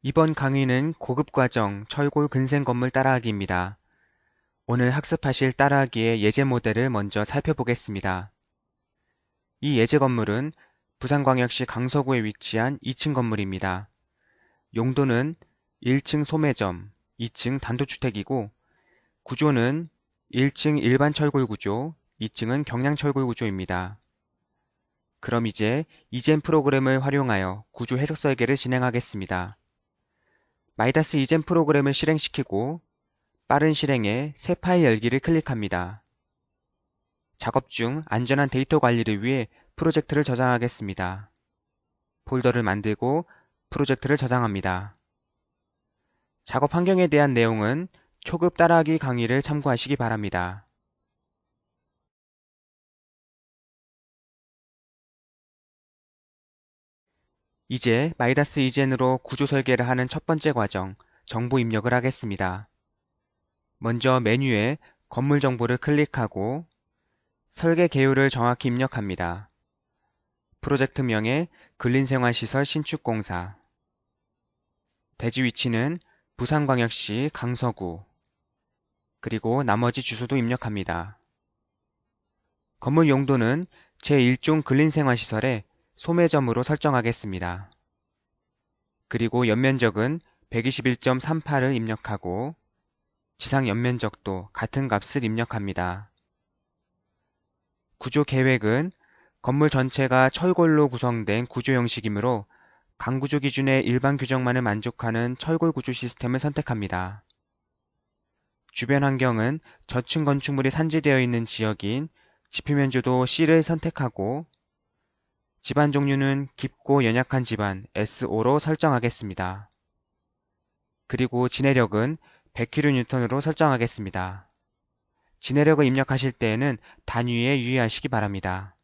이번 강의는 고급과정 철골 근생 건물 따라하기입니다. 오늘 학습하실 따라하기의 예제 모델을 먼저 살펴보겠습니다. 이 예제 건물은 부산광역시 강서구에 위치한 2층 건물입니다. 용도는 1층 소매점, 2층 단독주택이고 구조는 1층 일반 철골 구조, 2층은 경량 철골 구조입니다. 그럼 이제 이젠 프로그램을 활용하여 구조 해석 설계를 진행하겠습니다. 마이다스 이젠 프로그램을 실행시키고 빠른 실행에 새 파일 열기를 클릭합니다. 작업 중 안전한 데이터 관리를 위해 프로젝트를 저장하겠습니다. 폴더를 만들고 프로젝트를 저장합니다. 작업 환경에 대한 내용은 초급 따라하기 강의를 참고하시기 바랍니다. 이제 마이다스 이젠으로 구조 설계를 하는 첫 번째 과정, 정보 입력을 하겠습니다. 먼저 메뉴에 건물 정보를 클릭하고 설계 개요를 정확히 입력합니다. 프로젝트명에 근린생활시설 신축공사, 대지 위치는 부산광역시 강서구, 그리고 나머지 주소도 입력합니다. 건물 용도는 제1종 근린생활시설의 소매점으로 설정하겠습니다. 그리고 연면적은 121.38을 입력하고 지상 연면적도 같은 값을 입력합니다. 구조 계획은 건물 전체가 철골로 구성된 구조 형식이므로 강구조 기준의 일반 규정만을 만족하는 철골 구조 시스템을 선택합니다. 주변 환경은 저층 건축물이 산지되어 있는 지역인 지표면조도 C를 선택하고 집안 종류는 깊고 연약한 집안 SO로 설정하겠습니다. 그리고 진해력은 100kN으로 설정하겠습니다. 진해력을 입력하실 때에는 단위에 유의하시기 바랍니다.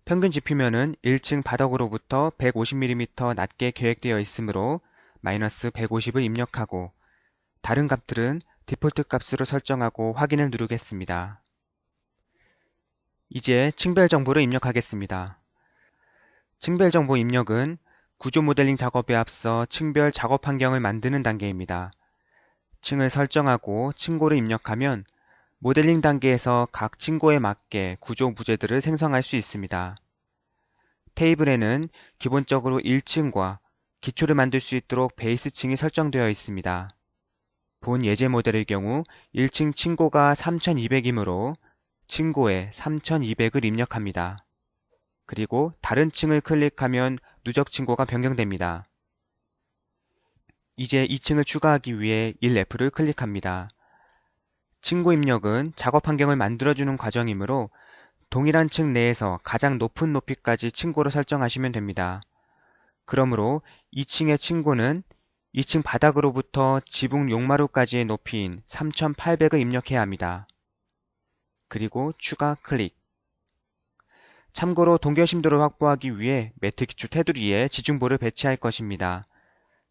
평균 지표면은 1층 바닥으로부터 150mm 낮게 계획되어 있으므로 마이너스 150을 입력하고 다른 값들은 디폴트 값으로 설정하고 확인을 누르겠습니다. 이제 층별 정보를 입력하겠습니다. 층별 정보 입력은 구조 모델링 작업에 앞서 층별 작업 환경을 만드는 단계입니다. 층을 설정하고 층고를 입력하면 모델링 단계에서 각 층고에 맞게 구조 부재들을 생성할 수 있습니다. 테이블에는 기본적으로 1층과 기초를 만들 수 있도록 베이스층이 설정되어 있습니다. 본 예제 모델의 경우 1층 층고가 3200이므로 층고에 3200을 입력합니다. 그리고 다른 층을 클릭하면 누적 층고가 변경됩니다. 이제 2층을 추가하기 위해 1F를 클릭합니다. 층고 입력은 작업 환경을 만들어주는 과정이므로 동일한 층 내에서 가장 높은 높이까지 층고를 설정하시면 됩니다. 그러므로 2층의 층고는 2층 바닥으로부터 지붕 용마루까지의 높이인 3800을 입력해야 합니다. 그리고 추가 클릭. 참고로 동결 심도를 확보하기 위해 매트 기초 테두리에 지중보를 배치할 것입니다.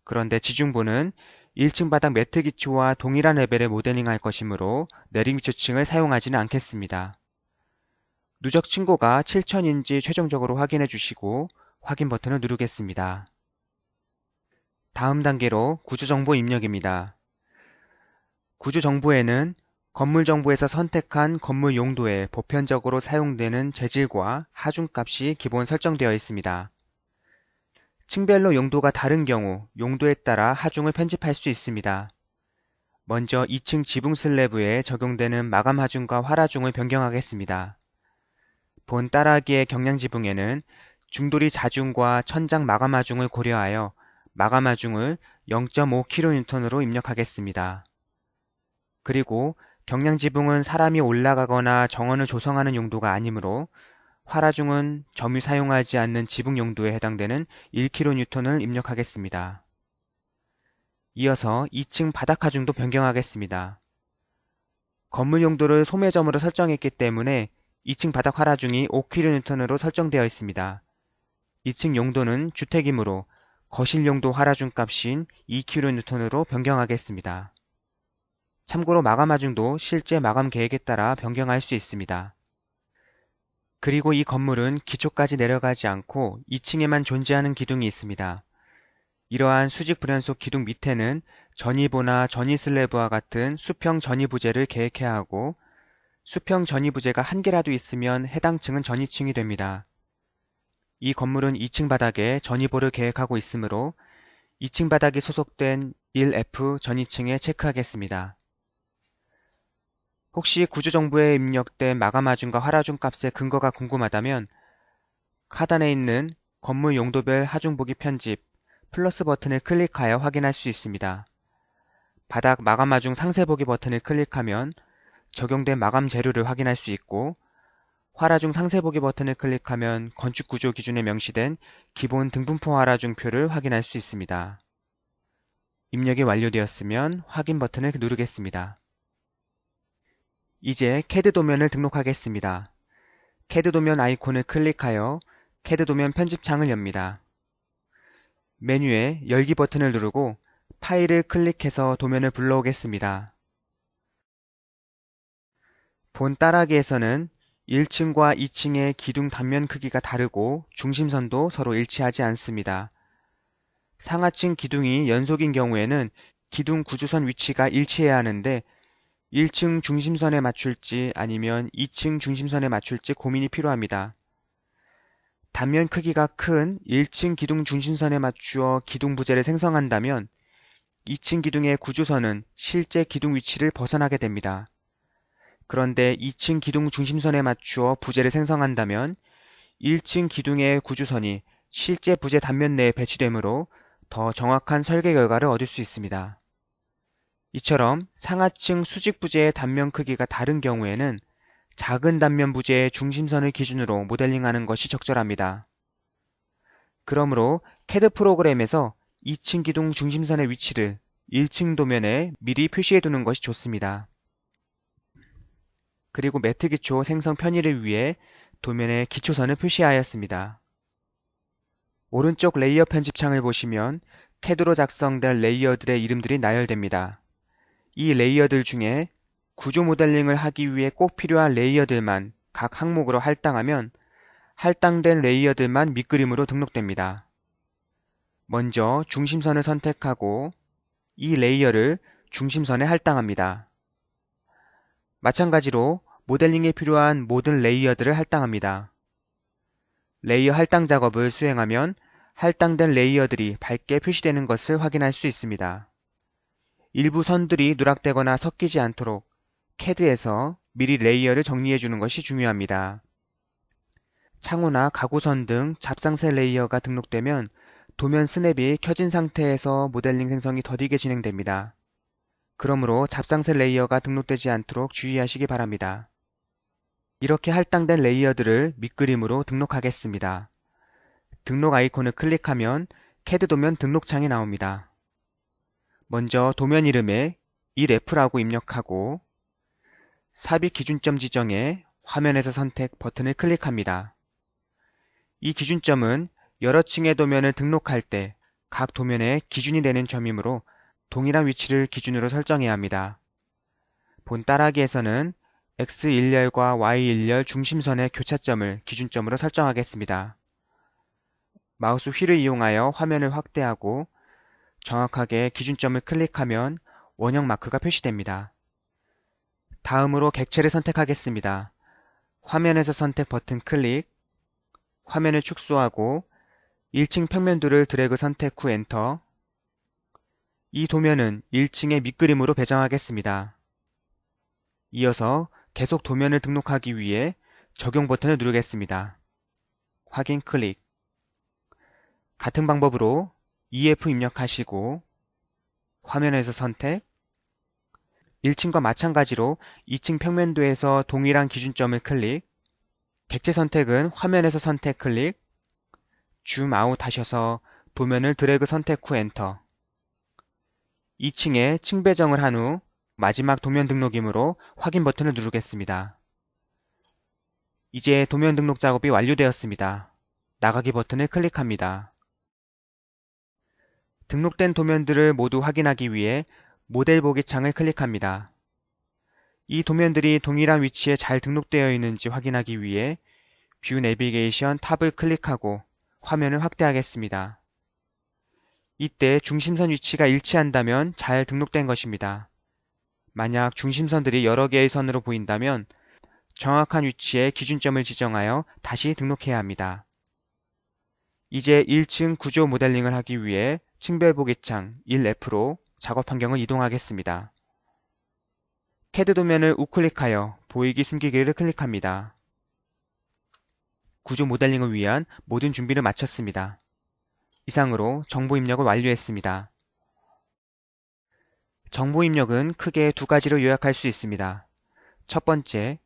그런데 지중보는 1층 바닥 매트 기초와 동일한 레벨의 모델링할 것이므로 내림기초층을 사용하지는 않겠습니다. 누적 층고가 7000인지 최종적으로 확인해 주시고 확인 버튼을 누르겠습니다. 다음 단계로 구조정보 입력입니다. 구조정보에는 건물 정보에서 선택한 건물 용도에 보편적으로 사용되는 재질과 하중값이 기본 설정되어 있습니다. 층별로 용도가 다른 경우 용도에 따라 하중을 편집할 수 있습니다. 먼저 2층 지붕 슬래브에 적용되는 마감 하중과 활하중을 변경하겠습니다. 본 따라하기의 경량 지붕에는 중돌이 자중과 천장 마감 하중을 고려하여 마감 하중을 0.5kN으로 입력하겠습니다. 그리고 경량 지붕은 사람이 올라가거나 정원을 조성하는 용도가 아니므로 활하중은 점유 사용하지 않는 지붕 용도에 해당되는 1kN을 입력하겠습니다. 이어서 2층 바닥 하중도 변경하겠습니다. 건물 용도를 소매점으로 설정했기 때문에 2층 바닥 활하중이 5kN으로 설정되어 있습니다. 2층 용도는 주택이므로 거실 용도 활하중 값인 2kN으로 변경하겠습니다. 참고로 마감 하중도 실제 마감 계획에 따라 변경할 수 있습니다. 그리고 이 건물은 기초까지 내려가지 않고 2층에만 존재하는 기둥이 있습니다. 이러한 수직 불연속 기둥 밑에는 전이보나 전이슬래브와 같은 수평 전이부재를 계획해야 하고 수평 전이부재가 한 개라도 있으면 해당 층은 전이층이 됩니다. 이 건물은 2층 바닥에 전이보를 계획하고 있으므로 2층 바닥이 소속된 1F 전이층에 체크하겠습니다. 혹시 구조정보에 입력된 마감하중과 활하중 값의 근거가 궁금하다면 하단에 있는 건물 용도별 하중보기 편집 플러스 버튼을 클릭하여 확인할 수 있습니다. 바닥 마감하중 상세보기 버튼을 클릭하면 적용된 마감 재료를 확인할 수 있고 활하중 상세보기 버튼을 클릭하면 건축구조 기준에 명시된 기본 등분포 활하중표를 확인할 수 있습니다. 입력이 완료되었으면 확인 버튼을 누르겠습니다. 이제 CAD 도면을 등록하겠습니다. CAD 도면 아이콘을 클릭하여 CAD 도면 편집창을 엽니다. 메뉴에 열기 버튼을 누르고 파일을 클릭해서 도면을 불러오겠습니다. 본 따라하기에서는 1층과 2층의 기둥 단면 크기가 다르고 중심선도 서로 일치하지 않습니다. 상하층 기둥이 연속인 경우에는 기둥 구조선 위치가 일치해야 하는데 1층 중심선에 맞출지 아니면 2층 중심선에 맞출지 고민이 필요합니다. 단면 크기가 큰 1층 기둥 중심선에 맞추어 기둥 부재를 생성한다면 2층 기둥의 구조선은 실제 기둥 위치를 벗어나게 됩니다. 그런데 2층 기둥 중심선에 맞추어 부재를 생성한다면 1층 기둥의 구조선이 실제 부재 단면 내에 배치되므로 더 정확한 설계 결과를 얻을 수 있습니다. 이처럼 상하층 수직 부재의 단면 크기가 다른 경우에는 작은 단면 부재의 중심선을 기준으로 모델링하는 것이 적절합니다. 그러므로 CAD 프로그램에서 2층 기둥 중심선의 위치를 1층 도면에 미리 표시해 두는 것이 좋습니다. 그리고 매트 기초 생성 편의를 위해 도면에 기초선을 표시하였습니다. 오른쪽 레이어 편집창을 보시면 CAD로 작성된 레이어들의 이름들이 나열됩니다. 이 레이어들 중에 구조 모델링을 하기 위해 꼭 필요한 레이어들만 각 항목으로 할당하면 할당된 레이어들만 밑그림으로 등록됩니다. 먼저 중심선을 선택하고 이 레이어를 중심선에 할당합니다. 마찬가지로 모델링에 필요한 모든 레이어들을 할당합니다. 레이어 할당 작업을 수행하면 할당된 레이어들이 밝게 표시되는 것을 확인할 수 있습니다. 일부 선들이 누락되거나 섞이지 않도록 CAD에서 미리 레이어를 정리해 주는 것이 중요합니다. 창호나 가구선 등 잡상세 레이어가 등록되면 도면 스냅이 켜진 상태에서 모델링 생성이 더디게 진행됩니다. 그러므로 잡상세 레이어가 등록되지 않도록 주의하시기 바랍니다. 이렇게 할당된 레이어들을 밑그림으로 등록하겠습니다. 등록 아이콘을 클릭하면 CAD 도면 등록창이 나옵니다. 먼저 도면 이름에 1F라고 입력하고 삽입 기준점 지정에 화면에서 선택 버튼을 클릭합니다. 이 기준점은 여러 층의 도면을 등록할 때 각 도면의 기준이 되는 점이므로 동일한 위치를 기준으로 설정해야 합니다. 본 따라하기에서는 X1열과 Y1열 중심선의 교차점을 기준점으로 설정하겠습니다. 마우스 휠을 이용하여 화면을 확대하고 정확하게 기준점을 클릭하면 원형 마크가 표시됩니다. 다음으로 객체를 선택하겠습니다. 화면에서 선택 버튼 클릭, 화면을 축소하고 1층 평면도를 드래그 선택 후 엔터. 이 도면은 1층의 밑그림으로 배정하겠습니다. 이어서 계속 도면을 등록하기 위해 적용 버튼을 누르겠습니다. 확인 클릭. 같은 방법으로 EF 입력하시고 화면에서 선택, 1층과 마찬가지로 2층 평면도에서 동일한 기준점을 클릭, 객체 선택은 화면에서 선택 클릭, 줌 아웃 하셔서 도면을 드래그 선택 후 엔터. 2층에 층 배정을 한 후 마지막 도면 등록이므로 확인 버튼을 누르겠습니다. 이제 도면 등록 작업이 완료되었습니다. 나가기 버튼을 클릭합니다. 등록된 도면들을 모두 확인하기 위해 모델 보기 창을 클릭합니다. 이 도면들이 동일한 위치에 잘 등록되어 있는지 확인하기 위해 뷰 내비게이션 탑을 클릭하고 화면을 확대하겠습니다. 이때 중심선 위치가 일치한다면 잘 등록된 것입니다. 만약 중심선들이 여러 개의 선으로 보인다면 정확한 위치에 기준점을 지정하여 다시 등록해야 합니다. 이제 1층 구조 모델링을 하기 위해 층별 보기창 1F로 작업 환경을 이동하겠습니다. CAD 도면을 우클릭하여 보이기 숨기기를 클릭합니다. 구조 모델링을 위한 모든 준비를 마쳤습니다. 이상으로 정보 입력을 완료했습니다. 정보 입력은 크게 두 가지로 요약할 수 있습니다. 첫 번째,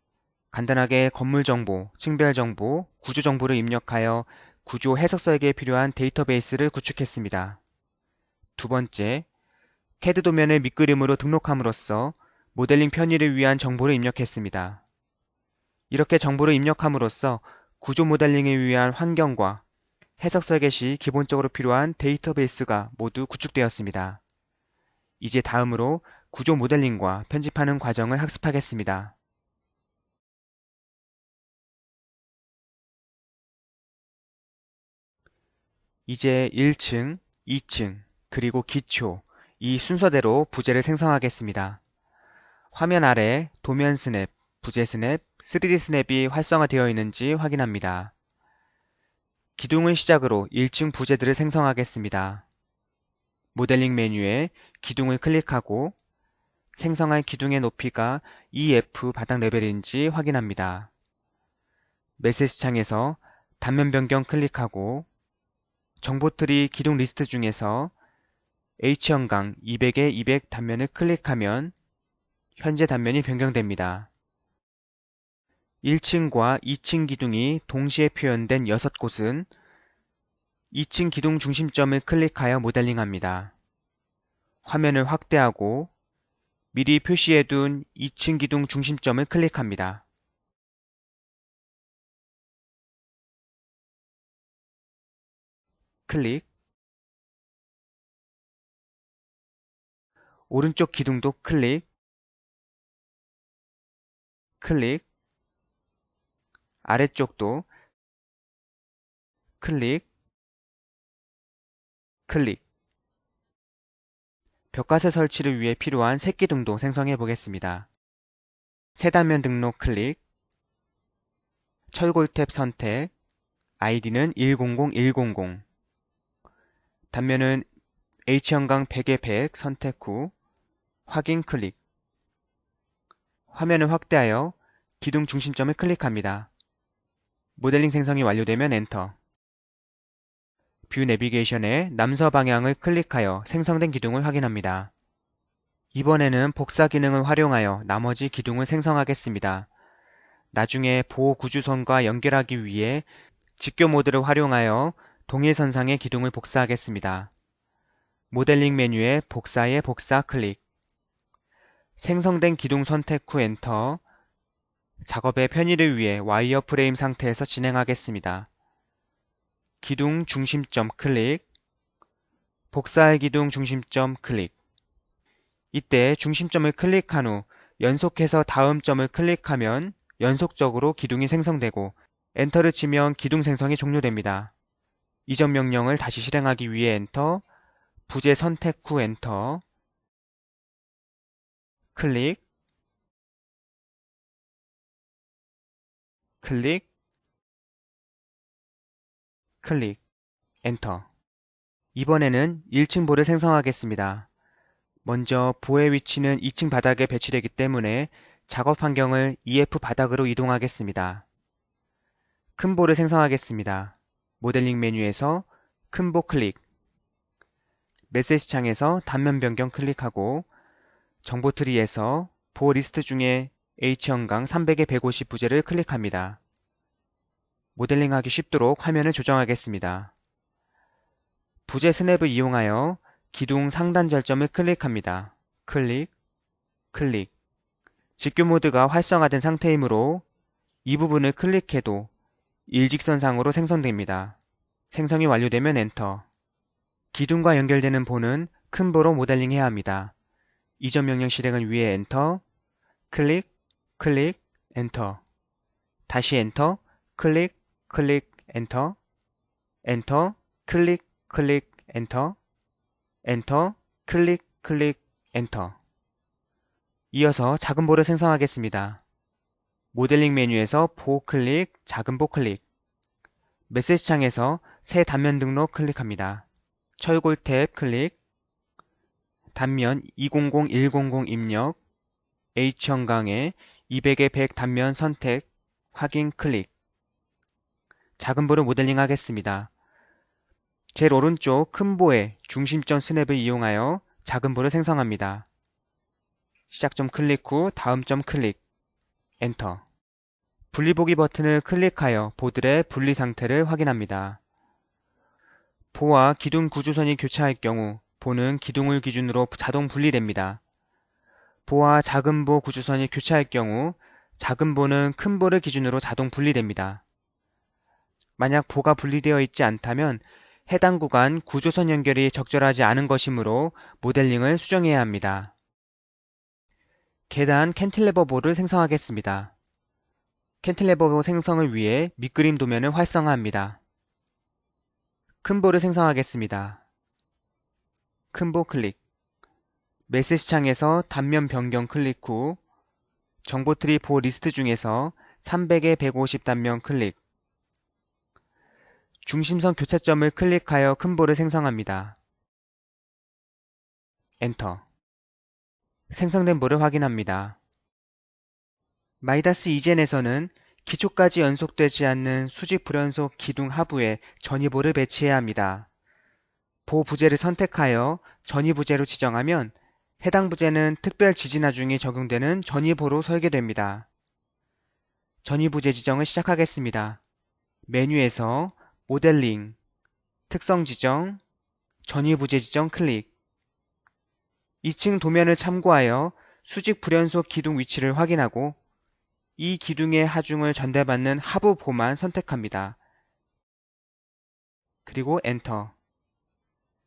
간단하게 건물 정보, 층별 정보, 구조 정보를 입력하여 구조 해석 설계에 필요한 데이터베이스를 구축했습니다. 두 번째, CAD 도면을 밑그림으로 등록함으로써 모델링 편의를 위한 정보를 입력했습니다. 이렇게 정보를 입력함으로써 구조 모델링을 위한 환경과 해석 설계 시 기본적으로 필요한 데이터베이스가 모두 구축되었습니다. 이제 다음으로 구조 모델링과 편집하는 과정을 학습하겠습니다. 이제 1층, 2층, 그리고 기초, 이 순서대로 부재를 생성하겠습니다. 화면 아래 도면 스냅, 부재 스냅, 3D 스냅이 활성화되어 있는지 확인합니다. 기둥을 시작으로 1층 부재들을 생성하겠습니다. 모델링 메뉴에 기둥을 클릭하고 생성할 기둥의 높이가 EF 바닥 레벨인지 확인합니다. 메시지 창에서 단면 변경 클릭하고 정보트리 기둥 리스트 중에서 H형광 200에 200 단면을 클릭하면 현재 단면이 변경됩니다. 1층과 2층 기둥이 동시에 표현된 6곳은 2층 기둥 중심점을 클릭하여 모델링합니다. 화면을 확대하고 미리 표시해둔 2층 기둥 중심점을 클릭합니다. 클릭. 오른쪽 기둥도 클릭. 클릭. 아래쪽도 클릭. 클릭. 벽화세 설치를 위해 필요한 새기둥도 생성해 보겠습니다. 새 단면 등록 클릭. 철골 탭 선택. 아이디는 100100. 단면은 H형광 100에 100 선택 후 확인 클릭. 화면을 확대하여 기둥 중심점을 클릭합니다. 모델링 생성이 완료되면 엔터. 뷰 내비게이션에 남서 방향을 클릭하여 생성된 기둥을 확인합니다. 이번에는 복사 기능을 활용하여 나머지 기둥을 생성하겠습니다. 나중에 보호 구주선과 연결하기 위해 직교 모드를 활용하여 동일선상의 기둥을 복사하겠습니다. 모델링 메뉴에 복사에 복사 클릭. 생성된 기둥 선택 후 엔터. 작업의 편의를 위해 와이어 프레임 상태에서 진행하겠습니다. 기둥 중심점 클릭. 복사할 기둥 중심점 클릭. 이때 중심점을 클릭한 후 연속해서 다음 점을 클릭하면 연속적으로 기둥이 생성되고 엔터를 치면 기둥 생성이 종료됩니다. 이전 명령을 다시 실행하기 위해 엔터. 부재 선택 후 엔터. 클릭. 클릭. 클릭. 엔터. 이번에는 1층 볼을 생성하겠습니다. 먼저 볼의 위치는 2층 바닥에 배치되기 때문에 작업 환경을 EF 바닥으로 이동하겠습니다. 큰 볼을 생성하겠습니다. 모델링 메뉴에서 큰 볼 클릭. 메시지 창에서 단면 변경 클릭하고 정보 트리에서 볼 리스트 중에 H형광 300에 150 부재를 클릭합니다. 모델링하기 쉽도록 화면을 조정하겠습니다. 부재 스냅을 이용하여 기둥 상단 절점을 클릭합니다. 클릭, 클릭. 직교 모드가 활성화된 상태이므로 이 부분을 클릭해도 일직선상으로 생성됩니다. 생성이 완료되면 엔터. 기둥과 연결되는 볼은 큰 볼로 모델링해야 합니다. 이전 명령 실행을 위해 엔터, 클릭, 클릭, 엔터. 다시 엔터, 클릭, 클릭, 엔터, 엔터, 클릭, 클릭, 엔터, 엔터, 클릭, 클릭, 엔터. 이어서 작은 볼을 생성하겠습니다. 모델링 메뉴에서 보 클릭, 작은 보 클릭. 메시지 창에서 새 단면 등록 클릭합니다. 철골 탭 클릭, 단면 200100 입력, H형광에 200에 100 단면 선택, 확인 클릭. 작은 볼을 모델링 하겠습니다. 제일 오른쪽 큰 보의 중심점 스냅을 이용하여 작은 볼을 생성합니다. 시작점 클릭 후 다음 점 클릭, 엔터. 분리보기 버튼을 클릭하여 보들의 분리 상태를 확인합니다. 보와 기둥 구조선이 교차할 경우 보는 기둥을 기준으로 자동 분리됩니다. 보와 작은 보 구조선이 교차할 경우 작은 보는 큰 보를 기준으로 자동 분리됩니다. 만약 보가 분리되어 있지 않다면 해당 구간 구조선 연결이 적절하지 않은 것이므로 모델링을 수정해야 합니다. 계단 캔틸레버 보를 생성하겠습니다. 캔틸레버 보 생성을 위해 밑그림 도면을 활성화합니다. 큰 보를 생성하겠습니다. 큰 보 클릭. 메시지 창에서 단면 변경 클릭 후 정보트리 보 리스트 중에서 300에 150 단면 클릭. 중심선 교차점을 클릭하여 큰 볼을 생성합니다. 엔터. 생성된 볼을 확인합니다. 마이다스 이젠에서는 기초까지 연속되지 않는 수직 불연속 기둥 하부에 전이볼을 배치해야 합니다. 보 부재를 선택하여 전이부재로 지정하면 해당 부재는 특별 지진하중이 적용되는 전이보로 설계됩니다. 전이부재 지정을 시작하겠습니다. 메뉴에서 모델링, 특성 지정, 전이부재 지정 클릭. 2층 도면을 참고하여 수직 불연속 기둥 위치를 확인하고 이 기둥의 하중을 전달받는 하부 보만 선택합니다. 그리고 엔터.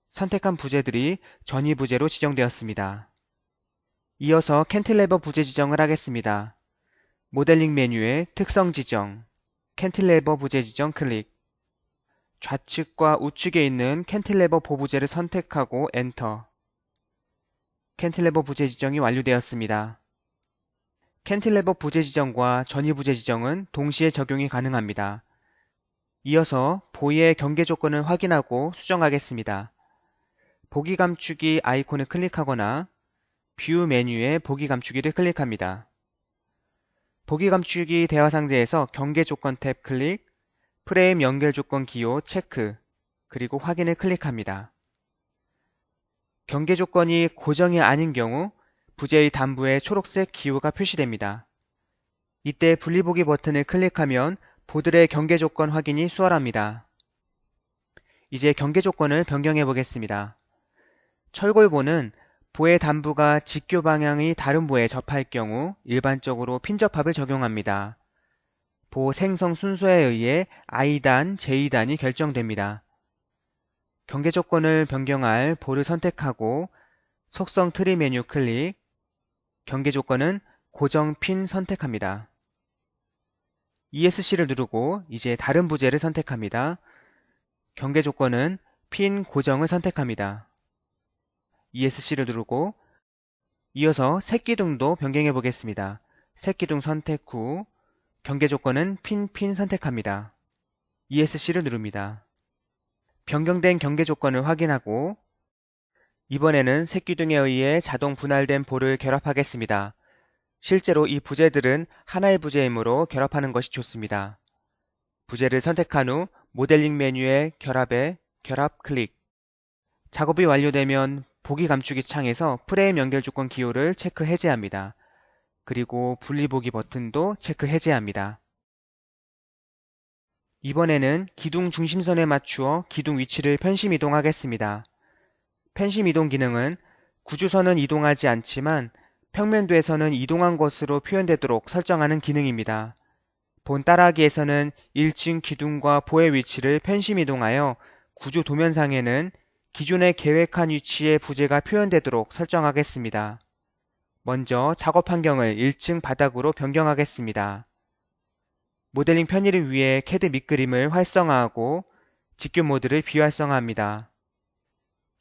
선택한 부재들이 전이 부재로 지정되었습니다. 이어서 캔틸레버 부재 지정을 하겠습니다. 모델링 메뉴에 특성 지정, 캔틸레버 부재 지정 클릭. 좌측과 우측에 있는 캔틸레버 보부재를 선택하고 엔터. 캔틸레버 부재 지정이 완료되었습니다. 캔틸레버 부재 지정과 전이 부재 지정은 동시에 적용이 가능합니다. 이어서 보의 경계 조건을 확인하고 수정하겠습니다. 보기 감추기 아이콘을 클릭하거나 뷰 메뉴에 보기 감추기를 클릭합니다. 보기 감추기 대화 상자에서 경계 조건 탭 클릭, 프레임 연결 조건 기호 체크, 그리고 확인을 클릭합니다. 경계 조건이 고정이 아닌 경우 부재의 단부에 초록색 기호가 표시됩니다. 이때 분리보기 버튼을 클릭하면 보들의 경계 조건 확인이 수월합니다. 이제 경계 조건을 변경해 보겠습니다. 철골보는 보의 단부가 직교 방향의 다른 보에 접할 경우 일반적으로 핀접합을 적용합니다. 보 생성 순서에 의해 I단, J단이 결정됩니다. 경계 조건을 변경할 보를 선택하고 속성 트리 메뉴 클릭, 경계 조건은 고정 핀 선택합니다. ESC를 누르고 이제 다른 부재를 선택합니다. 경계 조건은 핀 고정을 선택합니다. ESC를 누르고 이어서 색기둥도 변경해 보겠습니다. 색기둥 선택 후 경계 조건은 핀 선택합니다. ESC를 누릅니다. 변경된 경계 조건을 확인하고 이번에는 색기둥에 의해 자동 분할된 볼을 결합하겠습니다. 실제로 이 부재들은 하나의 부재이므로 결합하는 것이 좋습니다. 부재를 선택한 후 모델링 메뉴의 결합에 결합 클릭. 작업이 완료되면 보기 감추기 창에서 프레임 연결 조건 기호를 체크 해제합니다. 그리고 분리보기 버튼도 체크 해제합니다. 이번에는 기둥 중심선에 맞추어 기둥 위치를 편심 이동하겠습니다. 편심 이동 기능은 구조선은 이동하지 않지만 평면도에서는 이동한 것으로 표현되도록 설정하는 기능입니다. 본 따라하기에서는 1층 기둥과 보의 위치를 편심 이동하여 구조 도면상에는 기존에 계획한 위치의 부재가 표현되도록 설정하겠습니다. 먼저 작업 환경을 1층 바닥으로 변경하겠습니다. 모델링 편의를 위해 CAD 밑그림을 활성화하고 직교 모드를 비활성화합니다.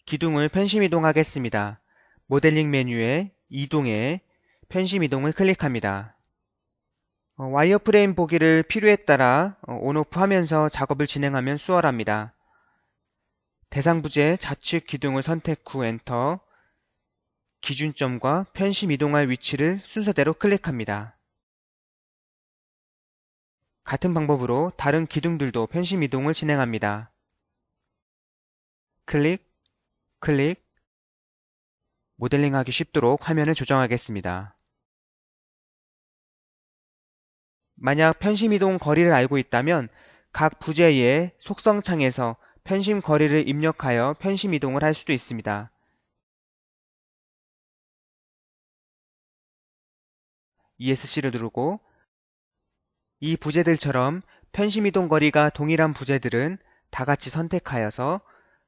기둥을 편심 이동하겠습니다. 모델링 메뉴에 이동에 편심 이동을 클릭합니다. 와이어프레임 보기를 필요에 따라 온오프 하면서 작업을 진행하면 수월합니다. 대상 부재 좌측 기둥을 선택 후 엔터, 기준점과 편심 이동할 위치를 순서대로 클릭합니다. 같은 방법으로 다른 기둥들도 편심 이동을 진행합니다. 클릭, 클릭, 모델링하기 쉽도록 화면을 조정하겠습니다. 만약 편심 이동 거리를 알고 있다면 각 부재의 속성 창에서 편심 거리를 입력하여 편심 이동을 할 수도 있습니다. ESC를 누르고 이 부재들처럼 편심 이동 거리가 동일한 부재들은 다 같이 선택하여서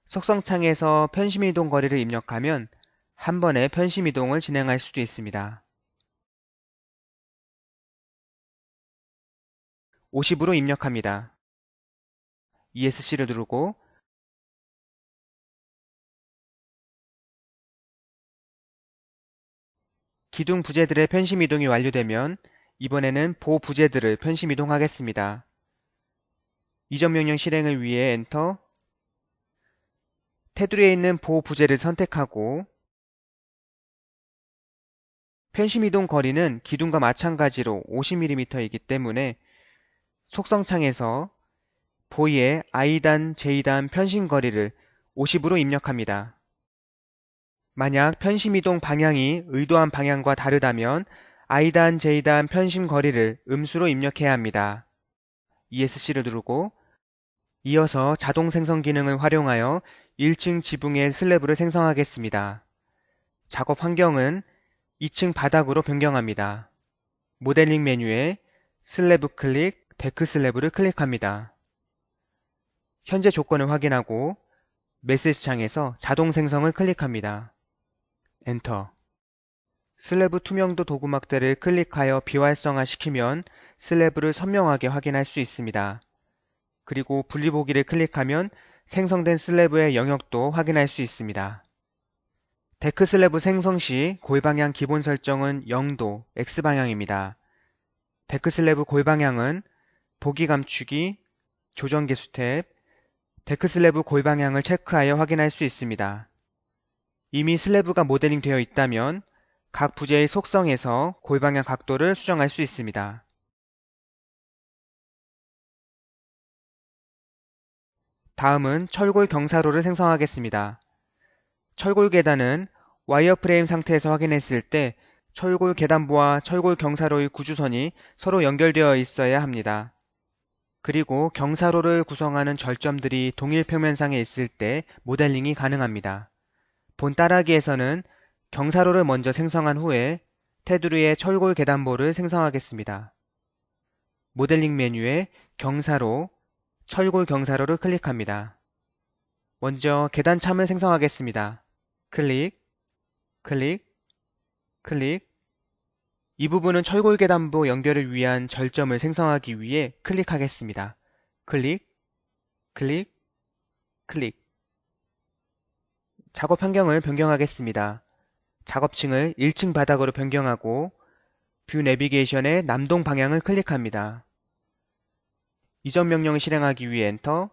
속성 창에서 편심 이동 거리를 입력하면 한 번에 편심 이동을 진행할 수도 있습니다. 50으로 입력합니다. ESC를 누르고 기둥 부재들의 편심 이동이 완료되면 이번에는 보 부재들을 편심 이동하겠습니다. 이전 명령 실행을 위해 엔터, 테두리에 있는 보 부재를 선택하고 편심 이동 거리는 기둥과 마찬가지로 50mm이기 때문에 속성 창에서 보이의 I단, J단 편심 거리를 50으로 입력합니다. 만약 편심 이동 방향이 의도한 방향과 다르다면 I단, J단 편심 거리를 음수로 입력해야 합니다. ESC를 누르고 이어서 자동 생성 기능을 활용하여 1층 지붕의 슬래브를 생성하겠습니다. 작업 환경은 2층 바닥으로 변경합니다. 모델링 메뉴에 슬래브 클릭, 데크 슬래브를 클릭합니다. 현재 조건을 확인하고 메시지 창에서 자동 생성을 클릭합니다. 엔터. 슬래브 투명도 도구막대를 클릭하여 비활성화 시키면 슬래브를 선명하게 확인할 수 있습니다. 그리고 분리보기를 클릭하면 생성된 슬래브의 영역도 확인할 수 있습니다. 데크 슬래브 생성 시 골방향 기본 설정은 0도, X방향입니다. 데크 슬래브 골방향은 보기 감추기, 조정 개수 탭, 데크 슬래브 골방향을 체크하여 확인할 수 있습니다. 이미 슬래브가 모델링 되어 있다면 각 부재의 속성에서 골방향 각도를 수정할 수 있습니다. 다음은 철골 경사로를 생성하겠습니다. 철골 계단은 와이어프레임 상태에서 확인했을 때 철골 계단부와 철골 경사로의 구주선이 서로 연결되어 있어야 합니다. 그리고 경사로를 구성하는 절점들이 동일 평면상에 있을 때 모델링이 가능합니다. 본 따라하기에서는 경사로를 먼저 생성한 후에 테두리에 철골 계단보를 생성하겠습니다. 모델링 메뉴에 경사로, 철골 경사로를 클릭합니다. 먼저 계단참을 생성하겠습니다. 클릭, 클릭, 클릭. 이 부분은 철골 계단부 연결을 위한 절점을 생성하기 위해 클릭하겠습니다. 클릭, 클릭, 클릭. 작업 환경을 변경하겠습니다. 작업층을 1층 바닥으로 변경하고 뷰 내비게이션의 남동 방향을 클릭합니다. 이전 명령을 실행하기 위해 엔터,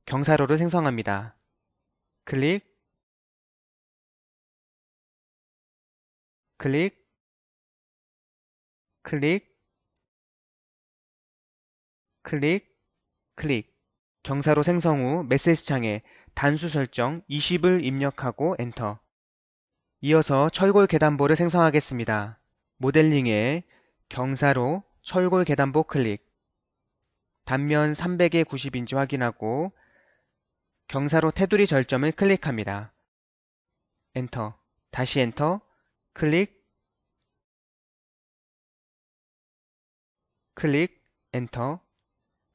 경사로를 생성합니다. 클릭, 클릭, 클릭, 클릭, 클릭. 경사로 생성 후 메시지 창에 단수 설정 20을 입력하고 엔터. 이어서 철골 계단보를 생성하겠습니다. 모델링에 경사로 철골 계단보 클릭. 단면 300에 90인지 확인하고 경사로 테두리 절점을 클릭합니다. 엔터. 다시 엔터. 클릭. 클릭. 엔터.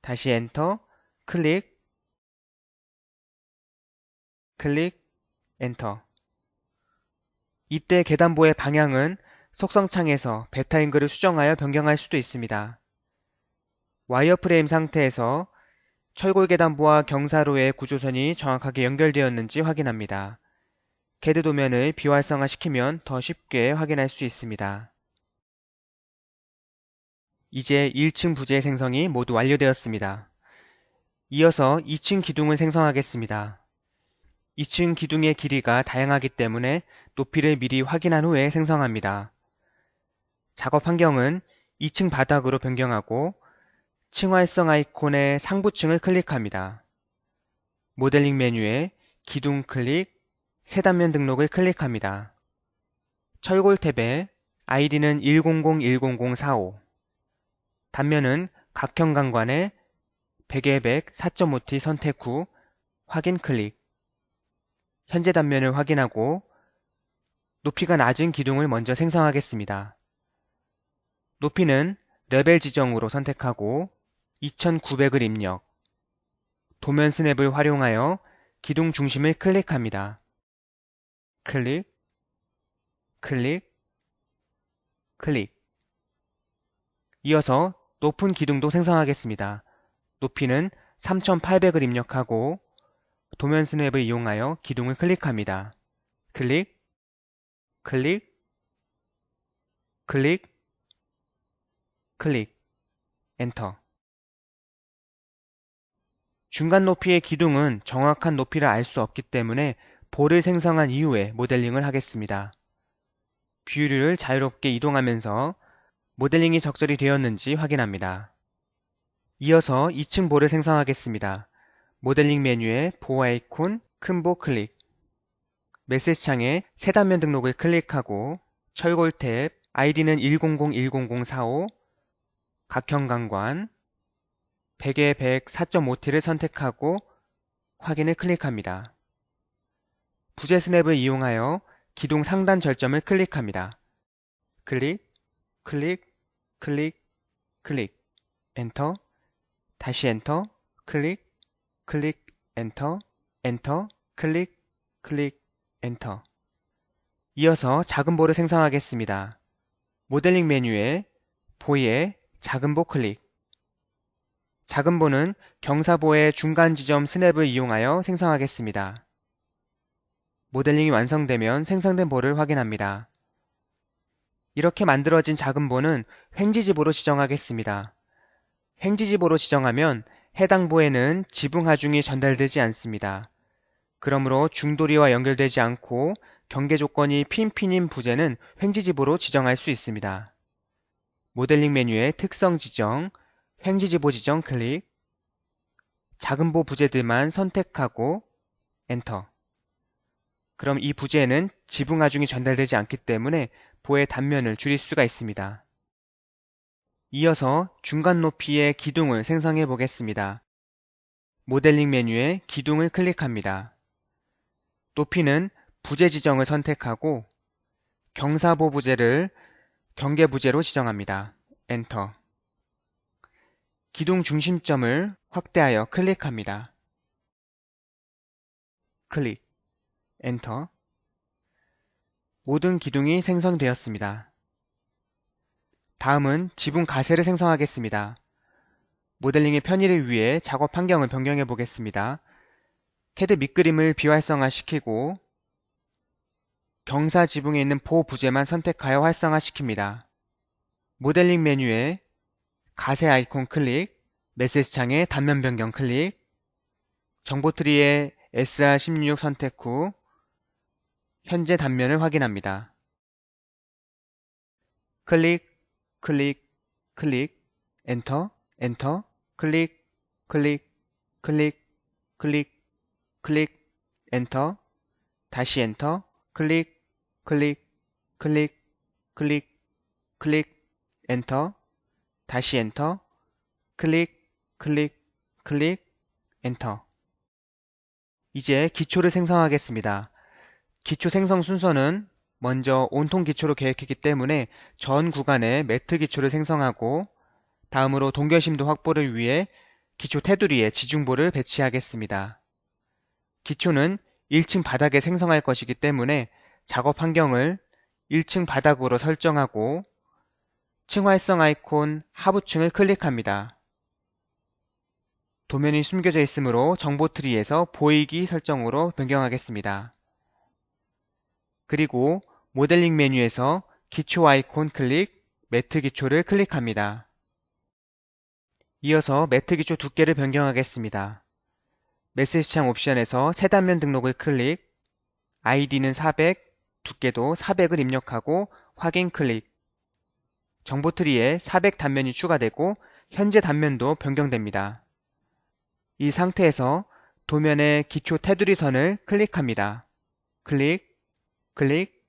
다시 엔터. 클릭. 클릭. 엔터. 이때 계단보의 방향은 속성창에서 베타앵글을 수정하여 변경할 수도 있습니다. 와이어프레임 상태에서 철골 계단부와 경사로의 구조선이 정확하게 연결되었는지 확인합니다. CAD 도면을 비활성화시키면 더 쉽게 확인할 수 있습니다. 이제 1층 부재 생성이 모두 완료되었습니다. 이어서 2층 기둥을 생성하겠습니다. 2층 기둥의 길이가 다양하기 때문에 높이를 미리 확인한 후에 생성합니다. 작업 환경은 2층 바닥으로 변경하고 층활성 아이콘의 상부층을 클릭합니다. 모델링 메뉴에 기둥 클릭, 새 단면 등록을 클릭합니다. 철골 탭에 아이디는 1001045, 단면은 각형 강관에 100에 100 4.5T 선택 후 확인 클릭. 현재 단면을 확인하고 높이가 낮은 기둥을 먼저 생성하겠습니다. 높이는 레벨 지정으로 선택하고 2900을 입력. 도면 스냅을 활용하여 기둥 중심을 클릭합니다. 클릭, 클릭, 클릭. 이어서 높은 기둥도 생성하겠습니다. 높이는 3800을 입력하고 도면 스냅을 이용하여 기둥을 클릭합니다. 클릭, 클릭, 클릭, 클릭, 엔터. 중간 높이의 기둥은 정확한 높이를 알 수 없기 때문에 볼을 생성한 이후에 모델링을 하겠습니다. 뷰를 자유롭게 이동하면서 모델링이 적절히 되었는지 확인합니다. 이어서 2층 볼을 생성하겠습니다. 모델링 메뉴에 보 아이콘, 큰 보 클릭. 메시지 창에 새 단면 등록을 클릭하고 철골 탭, 아이디는 1001045, 각형 강관, 100에 100 4.5T를 선택하고 확인을 클릭합니다. 부재 스냅을 이용하여 기둥 상단 절점을 클릭합니다. 클릭, 클릭, 클릭, 클릭, 엔터, 다시 엔터, 클릭, 클릭, 엔터, 엔터, 클릭, 클릭, 엔터. 이어서 작은 볼을 생성하겠습니다. 모델링 메뉴에 보에 작은 보 클릭. 작은 보는 경사보의 중간 지점 스냅을 이용하여 생성하겠습니다. 모델링이 완성되면 생성된 볼을 확인합니다. 이렇게 만들어진 작은 보는 횡지지보로 지정하겠습니다. 횡지지보로 지정하면 해당 보에는 지붕 하중이 전달되지 않습니다. 그러므로 중도리와 연결되지 않고 경계 조건이 핀핀인 부재는 횡지지보로 지정할 수 있습니다. 모델링 메뉴에 특성 지정, 횡지지보 지정 클릭, 작은 보 부재들만 선택하고 엔터. 그럼 이 부재에는 지붕 하중이 전달되지 않기 때문에 보의 단면을 줄일 수가 있습니다. 이어서 중간 높이의 기둥을 생성해 보겠습니다. 모델링 메뉴에 기둥을 클릭합니다. 높이는 부재 지정을 선택하고 경사보 부재를 경계 부재로 지정합니다. 엔터. 기둥 중심점을 확대하여 클릭합니다. 클릭, 엔터. 모든 기둥이 생성되었습니다. 다음은 지붕 가세를 생성하겠습니다. 모델링의 편의를 위해 작업 환경을 변경해 보겠습니다. CAD 밑그림을 비활성화시키고 경사 지붕에 있는 보 부재만 선택하여 활성화시킵니다. 모델링 메뉴에 가세 아이콘 클릭, 메시지 창에 단면 변경 클릭, 정보트리에 SR16 선택 후 현재 단면을 확인합니다. 클릭, 클릭, 클릭, 엔터, 엔터, 클릭, 클릭, 클릭, 클릭, 클릭, 엔터, 다시 엔터, 클릭, 클릭, 클릭, 클릭, 클릭, 엔터, 다시 엔터, 클릭, 클릭, 클릭, 엔터. 이제 기초를 생성하겠습니다. 기초 생성 순서는 먼저 온통 기초로 계획했기 때문에 전 구간에 매트 기초를 생성하고 다음으로 동결심도 확보를 위해 기초 테두리에 지중보를 배치하겠습니다. 기초는 1층 바닥에 생성할 것이기 때문에 작업 환경을 1층 바닥으로 설정하고 층활성 아이콘 하부층을 클릭합니다. 도면이 숨겨져 있으므로 정보 트리에서 보이기 설정으로 변경하겠습니다. 그리고 모델링 메뉴에서 기초 아이콘 클릭, 매트 기초를 클릭합니다. 이어서 매트 기초 두께를 변경하겠습니다. 메시지창 옵션에서 새 단면 등록을 클릭, 아이디는 400, 두께도 400을 입력하고 확인 클릭. 정보트리에 400 단면이 추가되고 현재 단면도 변경됩니다. 이 상태에서 도면의 기초 테두리 선을 클릭합니다. 클릭, 클릭,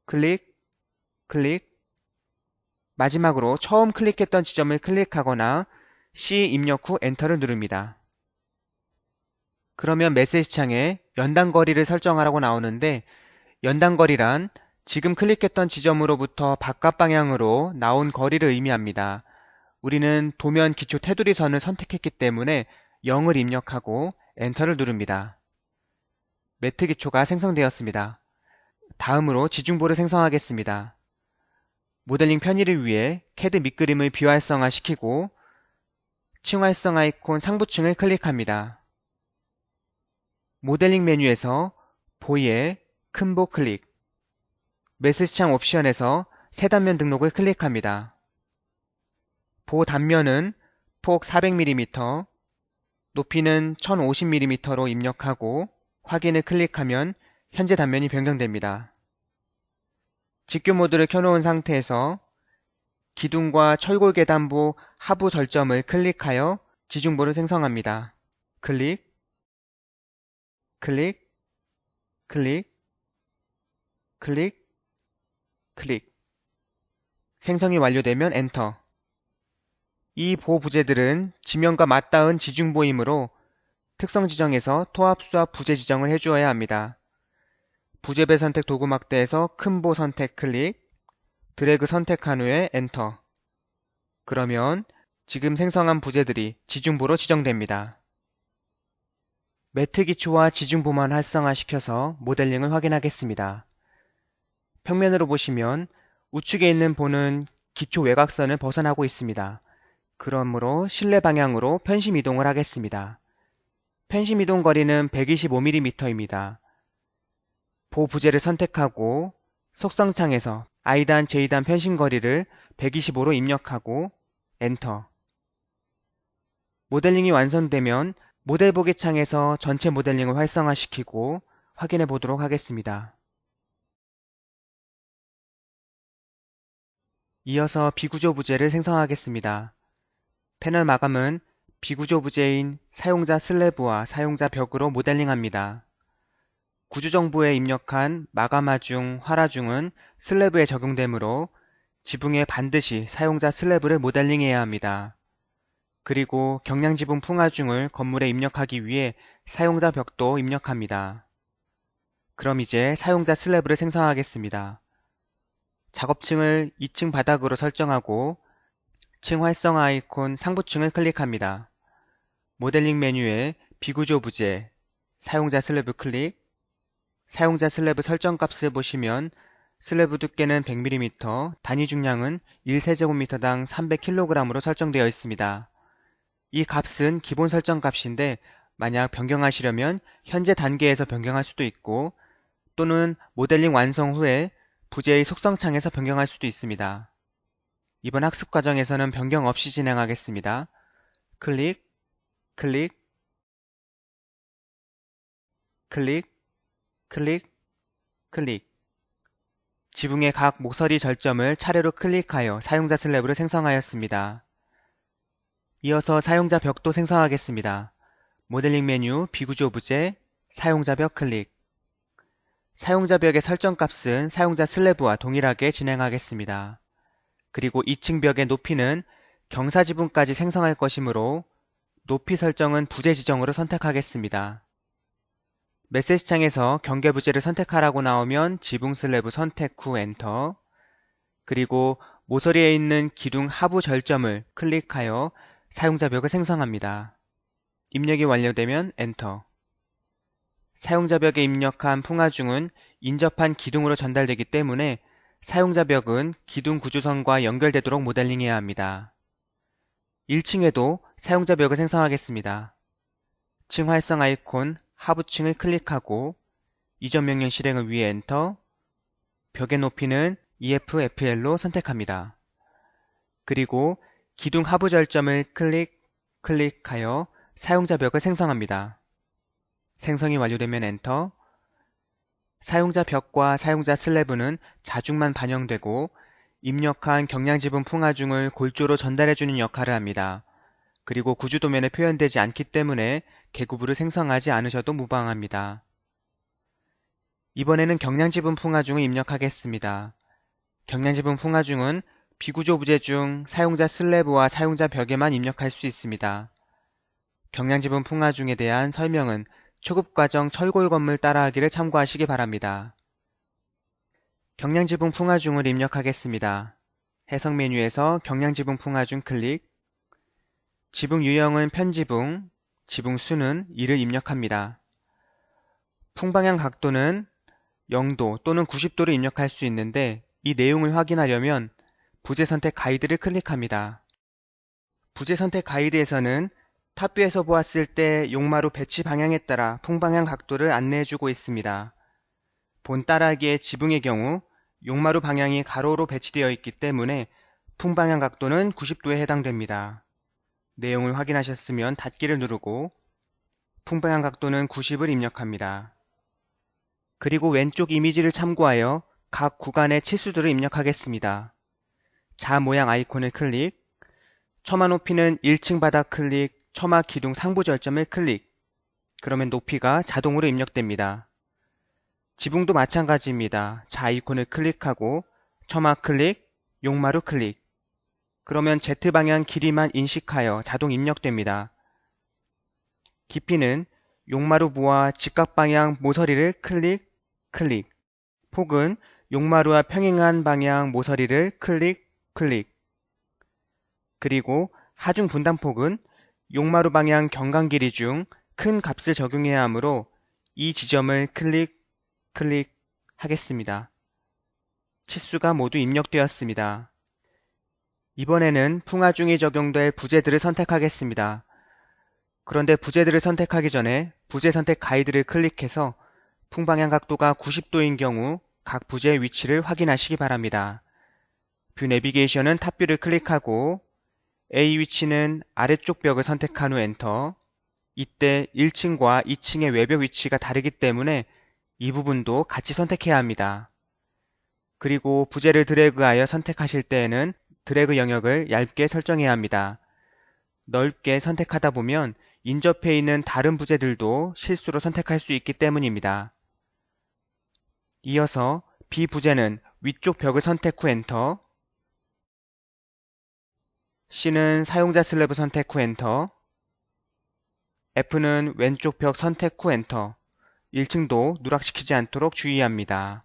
클릭, 클릭. 마지막으로 처음 클릭했던 지점을 클릭하거나 C 입력 후 엔터를 누릅니다. 그러면 메시지창에 연단거리를 설정하라고 나오는데 연단거리란 지금 클릭했던 지점으로부터 바깥 방향으로 나온 거리를 의미합니다. 우리는 도면 기초 테두리 선을 선택했기 때문에 0을 입력하고 엔터를 누릅니다. 매트 기초가 생성되었습니다. 다음으로 지중보를 생성하겠습니다. 모델링 편의를 위해 CAD 밑그림을 비활성화시키고 층활성 아이콘 상부층을 클릭합니다. 모델링 메뉴에서 보이에 큰보 클릭, 메시지창 옵션에서 새 단면 등록을 클릭합니다. 보 단면은 폭 400mm, 높이는 1050mm로 입력하고 확인을 클릭하면 현재 단면이 변경됩니다. 직교 모드를 켜놓은 상태에서 기둥과 철골 계단부 하부 절점을 클릭하여 지중보를 생성합니다. 클릭, 클릭, 클릭, 클릭, 클릭. 생성이 완료되면 엔터. 이 보 부재들은 지면과 맞닿은 지중보이므로 특성 지정에서 토합 수압 부재 지정을 해주어야 합니다. 부재배 선택 도구 막대에서 큰 보 선택 클릭, 드래그 선택한 후에 엔터. 그러면 지금 생성한 부재들이 지중보로 지정됩니다. 매트 기초와 지중보만 활성화시켜서 모델링을 확인하겠습니다. 평면으로 보시면 우측에 있는 보는 기초 외곽선을 벗어나고 있습니다. 그러므로 실내 방향으로 편심 이동을 하겠습니다. 편심 이동 거리는 125mm입니다. 보 부재를 선택하고 속성창에서 I단, J단 편심 거리를 125로 입력하고 엔터. 모델링이 완성되면 모델 보기 창에서 전체 모델링을 활성화시키고 확인해 보도록 하겠습니다. 이어서 비구조 부재를 생성하겠습니다. 패널 마감은 비구조 부재인 사용자 슬래브와 사용자 벽으로 모델링합니다. 구조정보에 입력한 마감하중, 활하중은 슬래브에 적용되므로 지붕에 반드시 사용자 슬래브를 모델링해야 합니다. 그리고 경량지붕 풍하중을 건물에 입력하기 위해 사용자 벽도 입력합니다. 그럼 이제 사용자 슬래브를 생성하겠습니다. 작업층을 2층 바닥으로 설정하고 층 활성화 아이콘 상부층을 클릭합니다. 모델링 메뉴에 비구조 부재, 사용자 슬래브 클릭, 사용자 슬래브 설정 값을 보시면 슬래브 두께는 100mm, 단위 중량은 1세제곱미터당 300kg으로 설정되어 있습니다. 이 값은 기본 설정 값인데 만약 변경하시려면 현재 단계에서 변경할 수도 있고 또는 모델링 완성 후에 부재의 속성창에서 변경할 수도 있습니다. 이번 학습 과정에서는 변경 없이 진행하겠습니다. 클릭, 클릭, 클릭, 클릭, 클릭. 지붕의 각 모서리 절점을 차례로 클릭하여 사용자 슬래브를 생성하였습니다. 이어서 사용자 벽도 생성하겠습니다. 모델링 메뉴 비구조 부재, 사용자 벽 클릭. 사용자 벽의 설정 값은 사용자 슬래브와 동일하게 진행하겠습니다. 그리고 2층 벽의 높이는 경사지붕까지 생성할 것이므로 높이 설정은 부재 지정으로 선택하겠습니다. 메시지창에서 경계 부재를 선택하라고 나오면 지붕 슬래브 선택 후 엔터, 그리고 모서리에 있는 기둥 하부 절점을 클릭하여 사용자 벽을 생성합니다. 입력이 완료되면 엔터. 사용자 벽에 입력한 풍하중은 인접한 기둥으로 전달되기 때문에 사용자 벽은 기둥 구조선과 연결되도록 모델링해야 합니다. 1층에도 사용자 벽을 생성하겠습니다. 층 활성 아이콘 하부층을 클릭하고 이전 명령 실행을 위해 엔터, 벽의 높이는 EFFL로 선택합니다. 그리고 기둥 하부 절점을 클릭하여 사용자 벽을 생성합니다. 생성이 완료되면 엔터. 사용자 벽과 사용자 슬래브는 자중만 반영되고 입력한 경량지분 풍화중을 골조로 전달해주는 역할을 합니다. 그리고 구주도면에 표현되지 않기 때문에 계구부를 생성하지 않으셔도 무방합니다. 이번에는 경량지분 풍화중을 입력하겠습니다. 경량지분 풍화중은 비구조 부재 중 사용자 슬래브와 사용자 벽에만 입력할 수 있습니다. 경량지분 풍화중에 대한 설명은 초급과정 철골 건물 따라하기를 참고하시기 바랍니다. 경량지붕 풍화중을 입력하겠습니다. 해석 메뉴에서 경량지붕 풍화중 클릭, 지붕 유형은 편지붕, 지붕 수는 2를 입력합니다. 풍방향 각도는 0도 또는 90도를 입력할 수 있는데 이 내용을 확인하려면 부재 선택 가이드를 클릭합니다. 부재 선택 가이드에서는 탑뷰에서 보았을 때 용마루 배치 방향에 따라 풍방향 각도를 안내해주고 있습니다. 본 따라하기의 지붕의 경우 용마루 방향이 가로로 배치되어 있기 때문에 풍방향 각도는 90도에 해당됩니다. 내용을 확인하셨으면 닫기를 누르고 풍방향 각도는 90을 입력합니다. 그리고 왼쪽 이미지를 참고하여 각 구간의 치수들을 입력하겠습니다. 자 모양 아이콘을 클릭, 처마 높이는 1층 바닥 클릭, 처마 기둥 상부 절점을 클릭. 그러면 높이가 자동으로 입력됩니다. 지붕도 마찬가지입니다. 자 아이콘을 클릭하고 처마 클릭, 용마루 클릭. 그러면 Z방향 길이만 인식하여 자동 입력됩니다. 깊이는 용마루 부와 직각방향 모서리를 클릭. 폭은 용마루와 평행한 방향 모서리를 클릭. 그리고 하중 분단폭은 용마루 방향 경관 길이 중 큰 값을 적용해야 하므로 이 지점을 클릭 하겠습니다. 치수가 모두 입력되었습니다. 이번에는 풍화중이 적용될 부재들을 선택하겠습니다. 그런데 부재들을 선택하기 전에 부재 선택 가이드를 클릭해서 풍방향 각도가 90도인 경우 각 부재의 위치를 확인하시기 바랍니다. 뷰 내비게이션은 탑뷰를 클릭하고 A 위치는 아래쪽 벽을 선택한 후 엔터. 이때 1층과 2층의 외벽 위치가 다르기 때문에 이 부분도 같이 선택해야 합니다. 그리고 부재를 드래그하여 선택하실 때에는 드래그 영역을 얇게 설정해야 합니다. 넓게 선택하다 보면 인접해 있는 다른 부재들도 실수로 선택할 수 있기 때문입니다. 이어서 B 부재는 위쪽 벽을 선택 후 엔터, C는 사용자 슬래브 선택 후 엔터, F는 왼쪽 벽 선택 후 엔터, 1층도 누락시키지 않도록 주의합니다.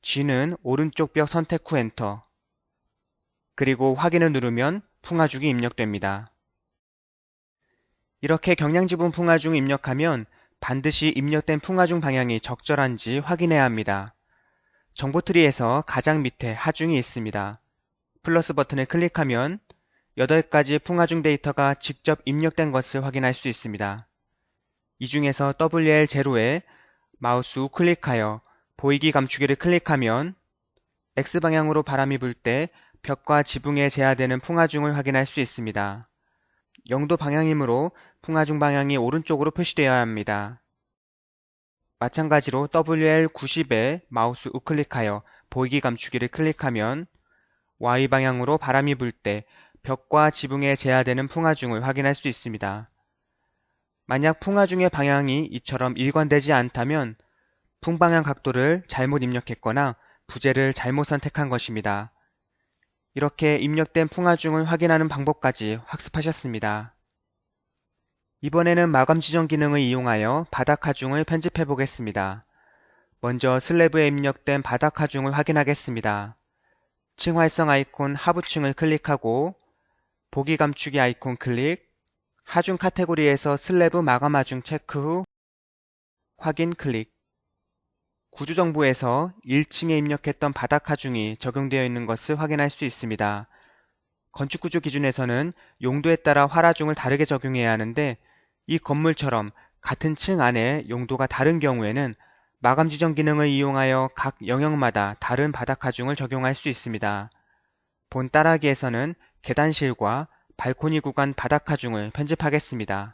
G는 오른쪽 벽 선택 후 엔터, 그리고 확인을 누르면 풍화중이 입력됩니다. 이렇게 경량지분 풍화중을 입력하면 반드시 입력된 풍화중 방향이 적절한지 확인해야 합니다. 정보트리에서 가장 밑에 하중이 있습니다. 플러스 버튼을 클릭하면 8가지 풍화중 데이터가 직접 입력된 것을 확인할 수 있습니다. 이 중에서 WL0에 마우스 우클릭하여 보이기 감추기를 클릭하면 X방향으로 바람이 불 때 벽과 지붕에 제하되는 풍화중을 확인할 수 있습니다. 0도 방향이므로 풍화중 방향이 오른쪽으로 표시되어야 합니다. 마찬가지로 WL90에 마우스 우클릭하여 보이기 감추기를 클릭하면 Y방향으로 바람이 불 때 벽과 지붕에 제하되는 풍화중을 확인할 수 있습니다. 만약 풍화중의 방향이 이처럼 일관되지 않다면 풍방향 각도를 잘못 입력했거나 부재를 잘못 선택한 것입니다. 이렇게 입력된 풍화중을 확인하는 방법까지 학습하셨습니다. 이번에는 마감 지정 기능을 이용하여 바닥 하중을 편집해 보겠습니다. 먼저 슬래브에 입력된 바닥 하중을 확인하겠습니다. 층 활성 아이콘 하부층을 클릭하고 보기 감추기 아이콘 클릭, 하중 카테고리에서 슬래브 마감 하중 체크 후 확인 클릭. 구조정보에서 1층에 입력했던 바닥 하중이 적용되어 있는 것을 확인할 수 있습니다. 건축구조 기준에서는 용도에 따라 활하중을 다르게 적용해야 하는데 이 건물처럼 같은 층 안에 용도가 다른 경우에는 마감 지정 기능을 이용하여 각 영역마다 다른 바닥 하중을 적용할 수 있습니다. 본 따라하기에서는 계단실과 발코니 구간 바닥 하중을 편집하겠습니다.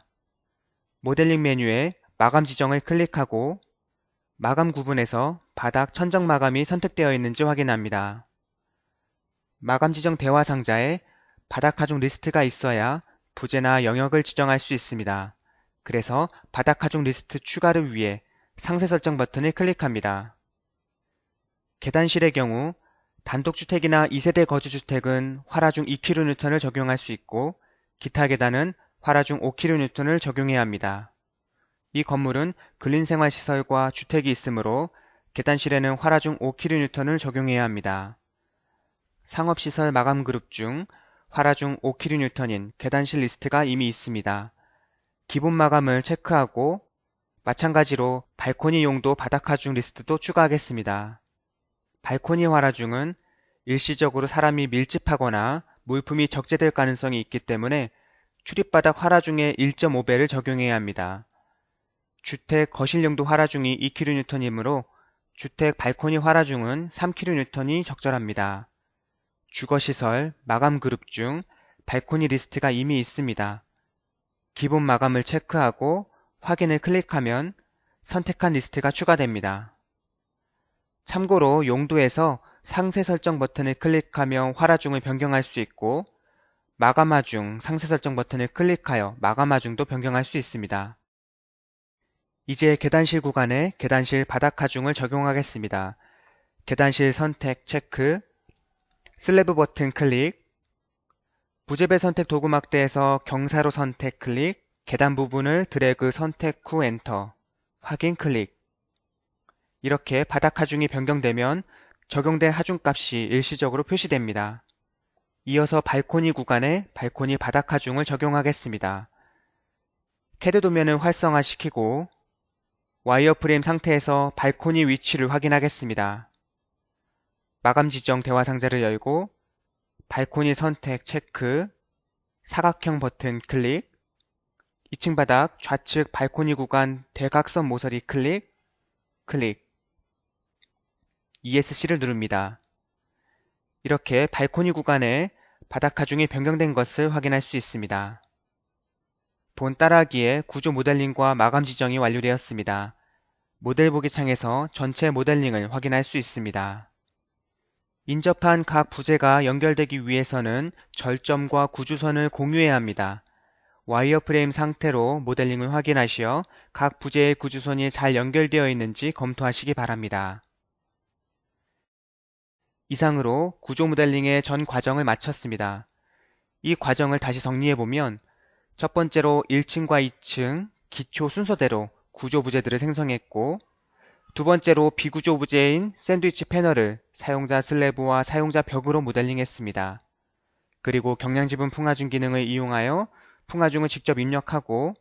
모델링 메뉴에 마감 지정을 클릭하고 마감 구분에서 바닥 천정 마감이 선택되어 있는지 확인합니다. 마감 지정 대화 상자에 바닥 하중 리스트가 있어야 부재나 영역을 지정할 수 있습니다. 그래서 바닥 하중 리스트 추가를 위해 상세 설정 버튼을 클릭합니다. 계단실의 경우 단독주택이나 2세대 거주주택은 활하중 2kN을 적용할 수 있고 기타 계단은 활하중 5kN을 적용해야 합니다. 이 건물은 근린생활시설과 주택이 있으므로 계단실에는 활하중 5kN을 적용해야 합니다. 상업시설 마감 그룹 중 활하중 5kN인 계단실 리스트가 이미 있습니다. 기본 마감을 체크하고 마찬가지로 발코니 용도 바닥 하중 리스트도 추가하겠습니다. 발코니 활하중은 일시적으로 사람이 밀집하거나 물품이 적재될 가능성이 있기 때문에 출입바닥 활하중의 1.5배를 적용해야 합니다. 주택 거실 용도 활하중이 2kN이므로 주택 발코니 활하중은 3kN이 적절합니다. 주거시설 마감 그룹 중 발코니 리스트가 이미 있습니다. 기본 마감을 체크하고 확인을 클릭하면 선택한 리스트가 추가됩니다. 참고로 용도에서 상세 설정 버튼을 클릭하며 활하중을 변경할 수 있고 마감 하중 상세 설정 버튼을 클릭하여 마감 하중도 변경할 수 있습니다. 이제 계단실 구간에 계단실 바닥 하중을 적용하겠습니다. 계단실 선택 체크, 슬래브 버튼 클릭, 부재배 선택 도구 막대에서 경사로 선택 클릭, 계단 부분을 드래그 선택 후 엔터, 확인 클릭. 이렇게 바닥 하중이 변경되면 적용된 하중값이 일시적으로 표시됩니다. 이어서 발코니 구간에 발코니 바닥 하중을 적용하겠습니다. CAD 도면을 활성화시키고 와이어프레임 상태에서 발코니 위치를 확인하겠습니다. 마감 지정 대화 상자를 열고 발코니 선택 체크, 사각형 버튼 클릭, 2층 바닥 좌측 발코니 구간 대각선 모서리 클릭, ESC를 누릅니다. 이렇게 발코니 구간에 바닥 하중이 변경된 것을 확인할 수 있습니다. 본 따라하기에 구조 모델링과 마감 지정이 완료되었습니다. 모델 보기 창에서 전체 모델링을 확인할 수 있습니다. 인접한 각 부재가 연결되기 위해서는 절점과 구주선을 공유해야 합니다. 와이어프레임 상태로 모델링을 확인하시어 각 부재의 구주선이 잘 연결되어 있는지 검토하시기 바랍니다. 이상으로 구조 모델링의 전 과정을 마쳤습니다. 이 과정을 다시 정리해보면 첫 번째로 1층과 2층 기초 순서대로 구조 부재들을 생성했고 두 번째로 비구조 부재인 샌드위치 패널을 사용자 슬래브와 사용자 벽으로 모델링했습니다. 그리고 경량지분 풍하중 기능을 이용하여 풍하중을 직접 입력하고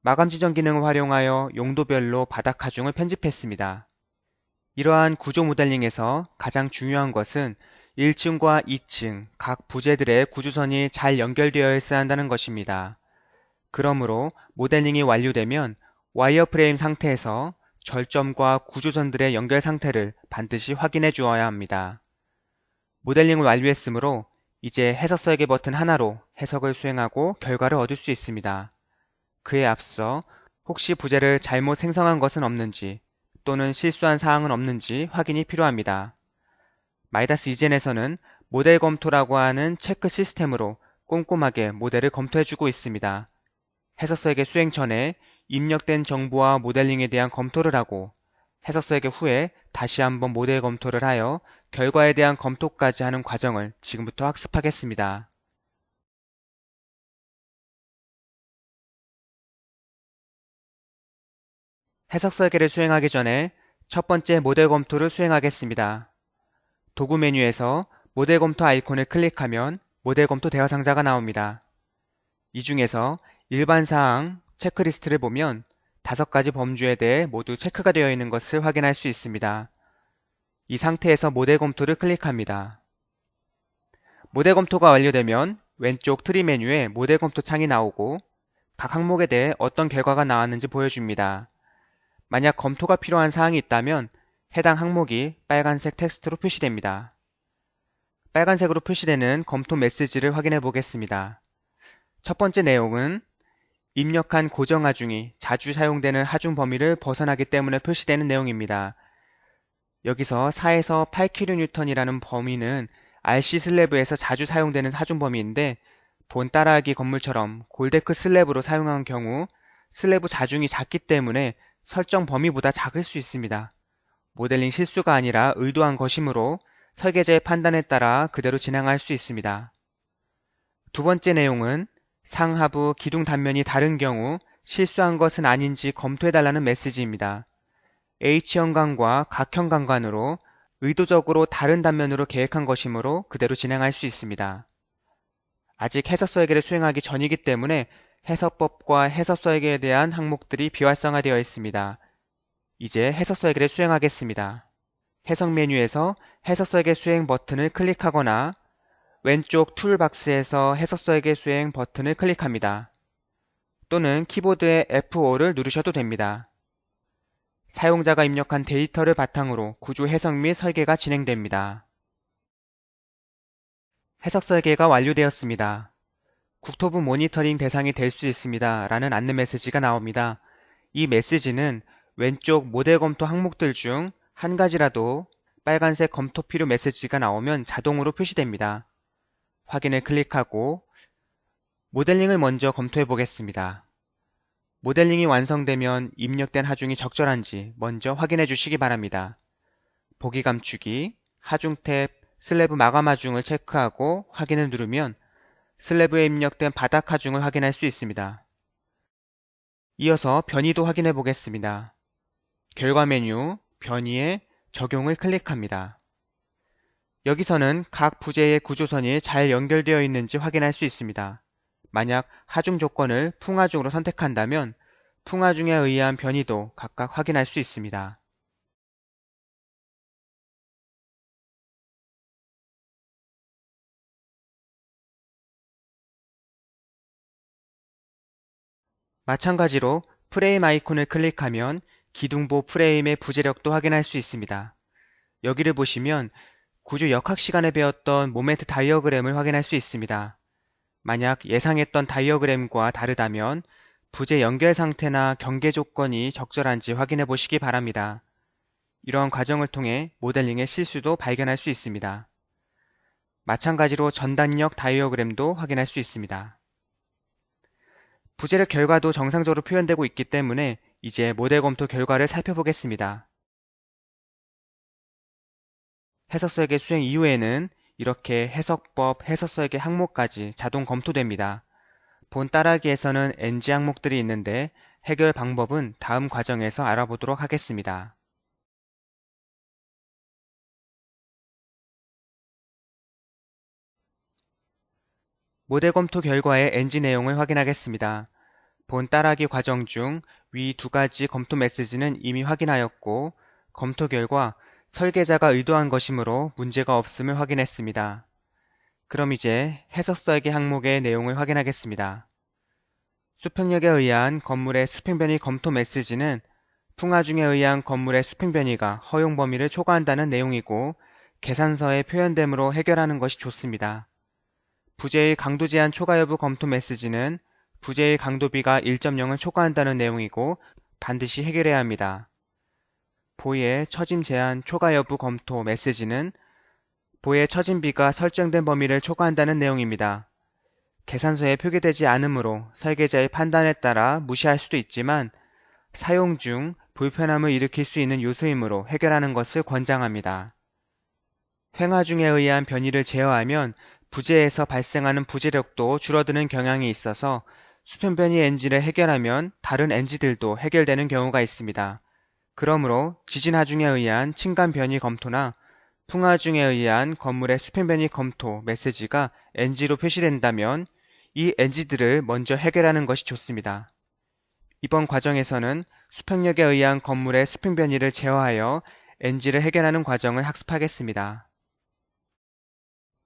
마감 지정 기능을 활용하여 용도별로 바닥 하중을 편집했습니다. 이러한 구조 모델링에서 가장 중요한 것은 1층과 2층 각 부재들의 구주선이 잘 연결되어 있어야 한다는 것입니다. 그러므로 모델링이 완료되면 와이어프레임 상태에서 절점과 구주선들의 연결 상태를 반드시 확인해 주어야 합니다. 모델링을 완료했으므로 이제 해석 설계 버튼 하나로 해석을 수행하고 결과를 얻을 수 있습니다. 그에 앞서 혹시 부재를 잘못 생성한 것은 없는지 또는 실수한 사항은 없는지 확인이 필요합니다. 마이다스 이젠에서는 모델 검토라고 하는 체크 시스템으로 꼼꼼하게 모델을 검토해주고 있습니다. 해석 설계 수행 전에 입력된 정보와 모델링에 대한 검토를 하고 해석 설계 후에 다시 한번 모델 검토를 하여 결과에 대한 검토까지 하는 과정을 지금부터 학습하겠습니다. 해석 설계를 수행하기 전에 첫 번째 모델 검토를 수행하겠습니다. 도구 메뉴에서 모델 검토 아이콘을 클릭하면 모델 검토 대화 상자가 나옵니다. 이 중에서 일반 사항 체크리스트를 보면 5가지 범주에 대해 모두 체크가 되어 있는 것을 확인할 수 있습니다. 이 상태에서 모델 검토를 클릭합니다. 모델 검토가 완료되면 왼쪽 트리 메뉴에 모델 검토 창이 나오고 각 항목에 대해 어떤 결과가 나왔는지 보여줍니다. 만약 검토가 필요한 사항이 있다면 해당 항목이 빨간색 텍스트로 표시됩니다. 빨간색으로 표시되는 검토 메시지를 확인해 보겠습니다. 첫 번째 내용은 입력한 고정 하중이 자주 사용되는 하중 범위를 벗어나기 때문에 표시되는 내용입니다. 여기서 4에서 8kN이라는 범위는 RC 슬래브에서 자주 사용되는 하중 범위인데 본 따라하기 건물처럼 골데크 슬래브로 사용한 경우 슬래브 자중이 작기 때문에 설정 범위보다 작을 수 있습니다. 모델링 실수가 아니라 의도한 것이므로 설계자의 판단에 따라 그대로 진행할 수 있습니다. 두 번째 내용은 상하부 기둥 단면이 다른 경우 실수한 것은 아닌지 검토해달라는 메시지입니다. H형 강과 각형 강관으로 의도적으로 다른 단면으로 계획한 것이므로 그대로 진행할 수 있습니다. 아직 해석 설계를 수행하기 전이기 때문에 해석법과 해석 설계에 대한 항목들이 비활성화되어 있습니다. 이제 해석 설계를 수행하겠습니다. 해석 메뉴에서 해석 설계 수행 버튼을 클릭하거나 왼쪽 툴박스에서 해석 설계 수행 버튼을 클릭합니다. 또는 키보드의 F5를 누르셔도 됩니다. 사용자가 입력한 데이터를 바탕으로 구조 해석 및 설계가 진행됩니다. 해석 설계가 완료되었습니다. 국토부 모니터링 대상이 될 수 있습니다. 라는 안내 메시지가 나옵니다. 이 메시지는 왼쪽 모델 검토 항목들 중 한 가지라도 빨간색 검토 필요 메시지가 나오면 자동으로 표시됩니다. 확인을 클릭하고 모델링을 먼저 검토해 보겠습니다. 모델링이 완성되면 입력된 하중이 적절한지 먼저 확인해 주시기 바랍니다. 보기 감추기, 하중 탭, 슬래브 마감 하중을 체크하고 확인을 누르면 슬래브에 입력된 바닥 하중을 확인할 수 있습니다. 이어서 변이도 확인해 보겠습니다. 결과 메뉴, 변이에 적용을 클릭합니다. 여기서는 각 부재의 구조선이 잘 연결되어 있는지 확인할 수 있습니다. 만약 하중 조건을 풍하중으로 선택한다면 풍하중에 의한 변이도 각각 확인할 수 있습니다. 마찬가지로 프레임 아이콘을 클릭하면 기둥보 프레임의 부재력도 확인할 수 있습니다. 여기를 보시면 구조 역학 시간에 배웠던 모멘트 다이어그램을 확인할 수 있습니다. 만약 예상했던 다이어그램과 다르다면 부재 연결 상태나 경계 조건이 적절한지 확인해 보시기 바랍니다. 이러한 과정을 통해 모델링의 실수도 발견할 수 있습니다. 마찬가지로 전단력 다이어그램도 확인할 수 있습니다. 부재력 결과도 정상적으로 표현되고 있기 때문에 이제 모델 검토 결과를 살펴보겠습니다. 해석 설계 수행 이후에는 이렇게 해석법, 해석 설계 항목까지 자동 검토됩니다. 본 따라하기에서는 NG 항목들이 있는데 해결 방법은 다음 과정에서 알아보도록 하겠습니다. 모델 검토 결과의 NG 내용을 확인하겠습니다. 본 따라하기 과정 중 위 두 가지 검토 메시지는 이미 확인하였고 검토 결과 설계자가 의도한 것이므로 문제가 없음을 확인했습니다. 그럼 이제 해석 설계 항목의 내용을 확인하겠습니다. 수평력에 의한 건물의 수평변이 검토 메시지는 풍하중에 의한 건물의 수평변이가 허용 범위를 초과한다는 내용이고 계산서에 표현됨으로 해결하는 것이 좋습니다. 부재의 강도 제한 초과 여부 검토 메시지는 부재의 강도비가 1.0을 초과한다는 내용이고 반드시 해결해야 합니다. 보의 처짐 제한 초과 여부 검토 메시지는 보의 처짐비가 설정된 범위를 초과한다는 내용입니다. 계산서에 표기되지 않으므로 설계자의 판단에 따라 무시할 수도 있지만 사용 중 불편함을 일으킬 수 있는 요소이므로 해결하는 것을 권장합니다. 횡하중에 의한 변이를 제어하면 부재에서 발생하는 부재력도 줄어드는 경향이 있어서 수평변이 NG를 해결하면 다른 NG들도 해결되는 경우가 있습니다. 그러므로 지진하중에 의한 층간변이 검토나 풍하중에 의한 건물의 수평변이 검토 메시지가 NG로 표시된다면 이 NG들을 먼저 해결하는 것이 좋습니다. 이번 과정에서는 수평력에 의한 건물의 수평변이를 제어하여 NG를 해결하는 과정을 학습하겠습니다.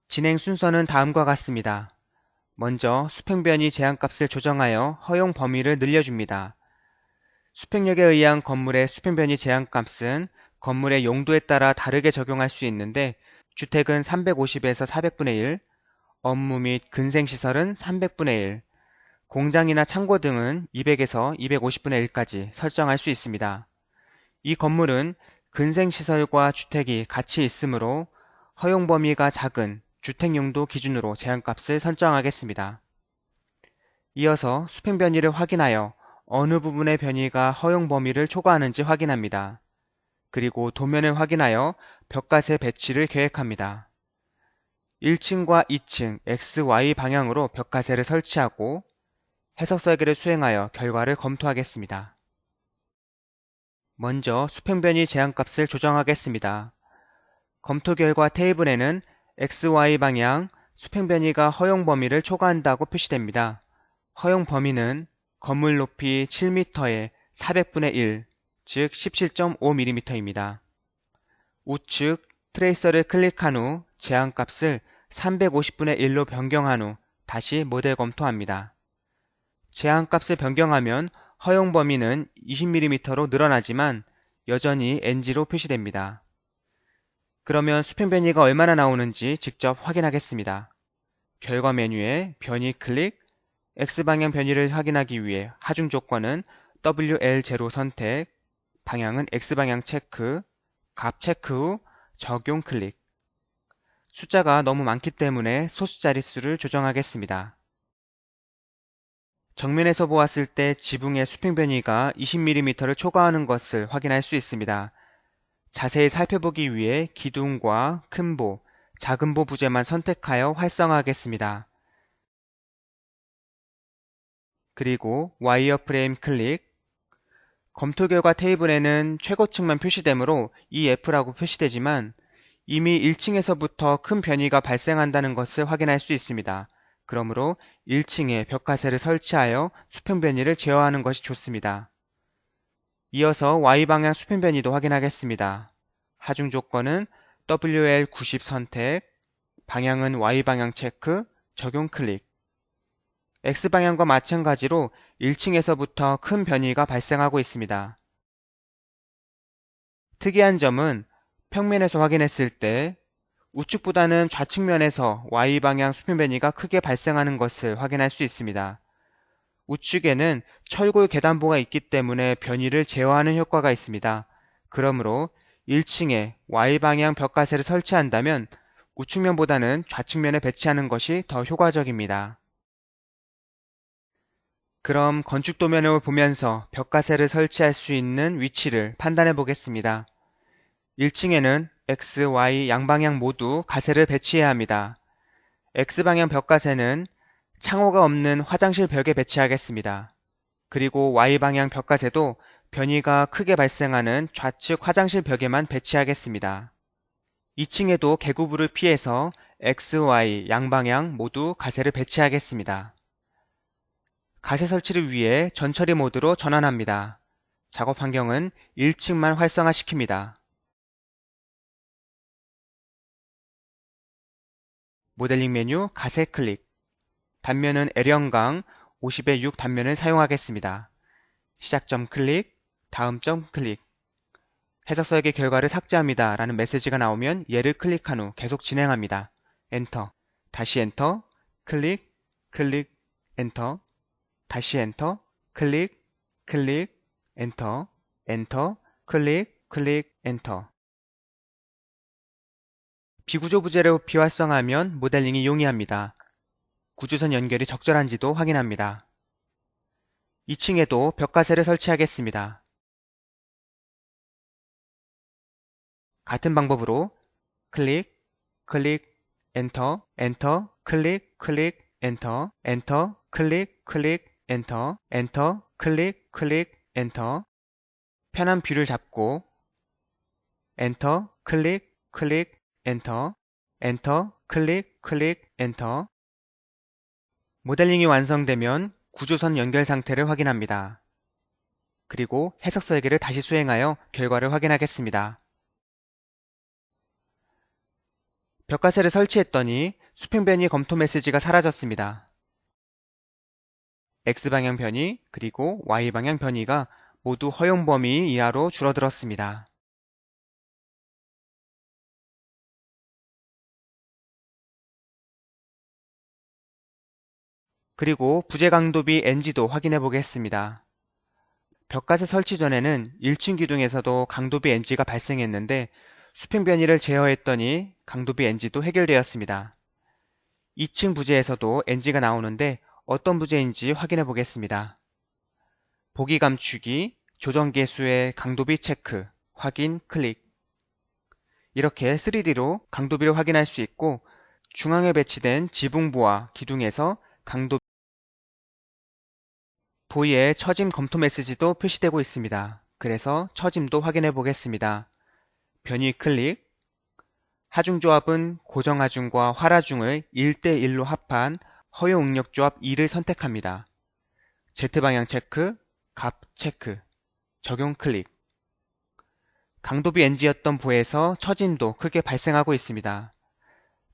진행 순서는 다음과 같습니다. 먼저 수평변이 제한값을 조정하여 허용 범위를 늘려줍니다. 수평력에 의한 건물의 수평변이 제한값은 건물의 용도에 따라 다르게 적용할 수 있는데 주택은 350에서 400분의 1, 업무 및 근생시설은 300분의 1, 공장이나 창고 등은 200에서 250분의 1까지 설정할 수 있습니다. 이 건물은 근생시설과 주택이 같이 있으므로 허용 범위가 작은 주택용도 기준으로 제한값을 설정하겠습니다. 이어서 수평 변이를 확인하여 어느 부분의 변이가 허용 범위를 초과하는지 확인합니다. 그리고 도면을 확인하여 벽가세 배치를 계획합니다. 1층과 2층 XY 방향으로 벽가세를 설치하고 해석 설계를 수행하여 결과를 검토하겠습니다. 먼저 수평 변이 제한값을 조정하겠습니다. 검토 결과 테이블에는 XY 방향 수평 변이가 허용 범위를 초과한다고 표시됩니다. 허용 범위는 건물 높이 7m에 400분의 1, 즉 17.5mm입니다. 우측 트레이서를 클릭한 후 제한값을 350분의 1로 변경한 후 다시 모델 검토합니다. 제한값을 변경하면 허용 범위는 20mm로 늘어나지만 여전히 NG로 표시됩니다. 그러면 수평 변이가 얼마나 나오는지 직접 확인하겠습니다. 결과 메뉴에 변이 클릭, X방향 변이를 확인하기 위해 하중 조건은 WL0 선택, 방향은 X방향 체크, 값 체크 후 적용 클릭. 숫자가 너무 많기 때문에 소수 자릿수를 조정하겠습니다. 정면에서 보았을 때 지붕의 수평 변이가 20mm를 초과하는 것을 확인할 수 있습니다. 자세히 살펴보기 위해 기둥과 큰보, 작은보 부재만 선택하여 활성화하겠습니다. 그리고 와이어 프레임 클릭. 검토 결과 테이블에는 최고층만 표시되므로 EF라고 표시되지만 이미 1층에서부터 큰 변이가 발생한다는 것을 확인할 수 있습니다. 그러므로 1층에 벽가세를 설치하여 수평 변이를 제어하는 것이 좋습니다. 이어서 Y방향 수평 변이도 확인하겠습니다. 하중 조건은 WL90 선택, 방향은 Y방향 체크, 적용 클릭. X방향과 마찬가지로 1층에서부터 큰 변이가 발생하고 있습니다. 특이한 점은 평면에서 확인했을 때 우측보다는 좌측면에서 Y방향 수평 변이가 크게 발생하는 것을 확인할 수 있습니다. 우측에는 철골 계단보가 있기 때문에 변이를 제어하는 효과가 있습니다. 그러므로 1층에 Y방향 벽가세를 설치한다면 우측면보다는 좌측면에 배치하는 것이 더 효과적입니다. 그럼 건축 도면을 보면서 벽가세를 설치할 수 있는 위치를 판단해 보겠습니다. 1층에는 X, Y 양방향 모두 가세를 배치해야 합니다. X방향 벽가세는 창호가 없는 화장실 벽에 배치하겠습니다. 그리고 Y방향 벽가세도 변이가 크게 발생하는 좌측 화장실 벽에만 배치하겠습니다. 2층에도 개구부를 피해서 X, Y 양방향 모두 가세를 배치하겠습니다. 가세 설치를 위해 전처리 모드로 전환합니다. 작업 환경은 1층만 활성화시킵니다. 모델링 메뉴 가세 클릭. 단면은 L형강 50의 6 단면을 사용하겠습니다. 시작점 클릭, 다음 점 클릭. 해석 설계 결과를 삭제합니다 라는 메시지가 나오면 얘를 클릭한 후 계속 진행합니다. 엔터, 다시 엔터, 클릭, 클릭, 엔터, 다시 엔터, 클릭, 클릭, 엔터, 엔터, 클릭, 클릭, 엔터. 비구조 부재를 비활성화하면 모델링이 용이합니다. 구조선 연결이 적절한지도 확인합니다. 2층에도 벽가세를 설치하겠습니다. 같은 방법으로 클릭, 클릭, 엔터, 엔터, 클릭, 클릭, 엔터, 엔터, 클릭, 클릭, 엔터, 엔터, 클릭, 클릭, 엔터. 편한 뷰를 잡고 엔터, 클릭, 클릭, 엔터, 엔터, 클릭, 클릭, 엔터. 모델링이 완성되면 구조선 연결 상태를 확인합니다. 그리고 해석 설계를 다시 수행하여 결과를 확인하겠습니다. 벽가세를 설치했더니 수평 변이 검토 메시지가 사라졌습니다. X방향 변이 그리고 Y방향 변이가 모두 허용 범위 이하로 줄어들었습니다. 그리고 부재 강도비 NG도 확인해 보겠습니다. 벽가스 설치 전에는 1층 기둥에서도 강도비 NG가 발생했는데 수평 변이를 제어했더니 강도비 NG도 해결되었습니다. 2층 부재에서도 NG가 나오는데 어떤 부재인지 확인해 보겠습니다. 보기 감추기, 조정 계수의 강도비 체크, 확인 클릭. 이렇게 3D로 강도비를 확인할 수 있고 중앙에 배치된 지붕보와 기둥에서 강도비 보이에 처짐 검토 메시지도 표시되고 있습니다. 그래서 처짐도 확인해 보겠습니다. 변이 클릭. 하중조합은 고정하중과 활하중을 1대1로 합한 허용 응력조합 2를 선택합니다. Z방향 체크, 값 체크, 적용 클릭. 강도비 NG였던 보에서 처짐도 크게 발생하고 있습니다.